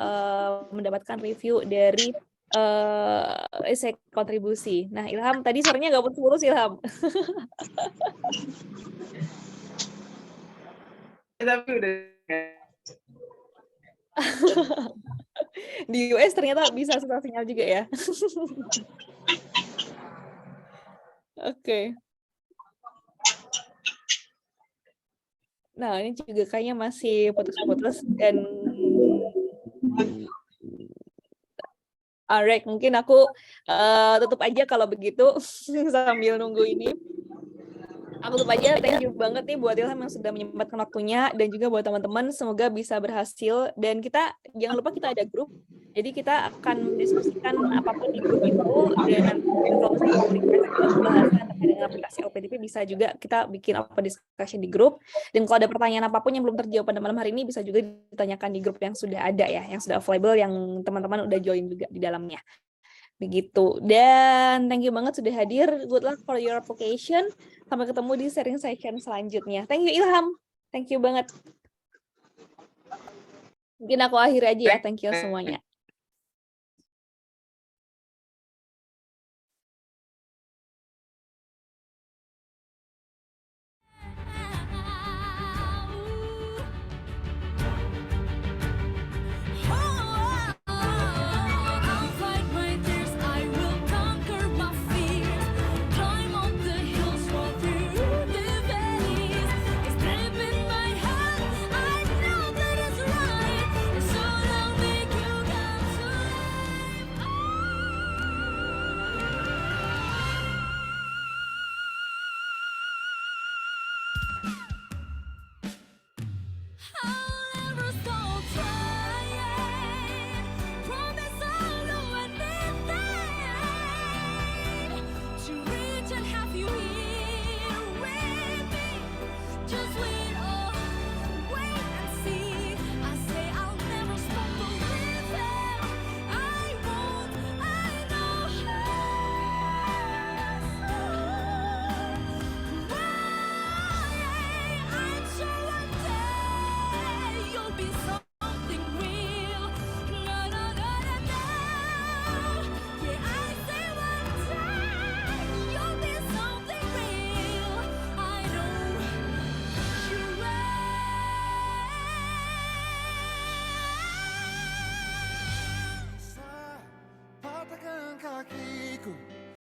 mendapatkan review dari esai kontribusi. Nah, Ilham, tadi suaranya nggak putus-putus, Ilham. Tapi udah di US ternyata bisa susah sinyal juga ya. Oke. Nah, ini juga kayaknya masih putus-putus, dan alright, mungkin aku tutup aja kalau begitu sambil nunggu ini. Aku tutup aja, thank you banget nih buat Ilham yang sudah menyempatkan waktunya, dan juga buat teman-teman, semoga bisa berhasil, dan kita jangan lupa kita ada grup, jadi kita akan mendiskusikan apapun di grup itu, dan kalau misalnya pembahasan dengan aplikasi LPDP bisa juga kita bikin open discussion di grup, dan kalau ada pertanyaan apapun yang belum terjawab pada malam hari ini bisa juga ditanyakan di grup yang sudah ada ya, yang sudah available, yang teman-teman udah join juga di dalamnya. Begitu, dan thank you banget sudah hadir. Good luck for your application. Sampai ketemu di sharing session selanjutnya. Thank you Ilham, thank you banget. Mungkin aku akhiri aja ya, thank you semuanya.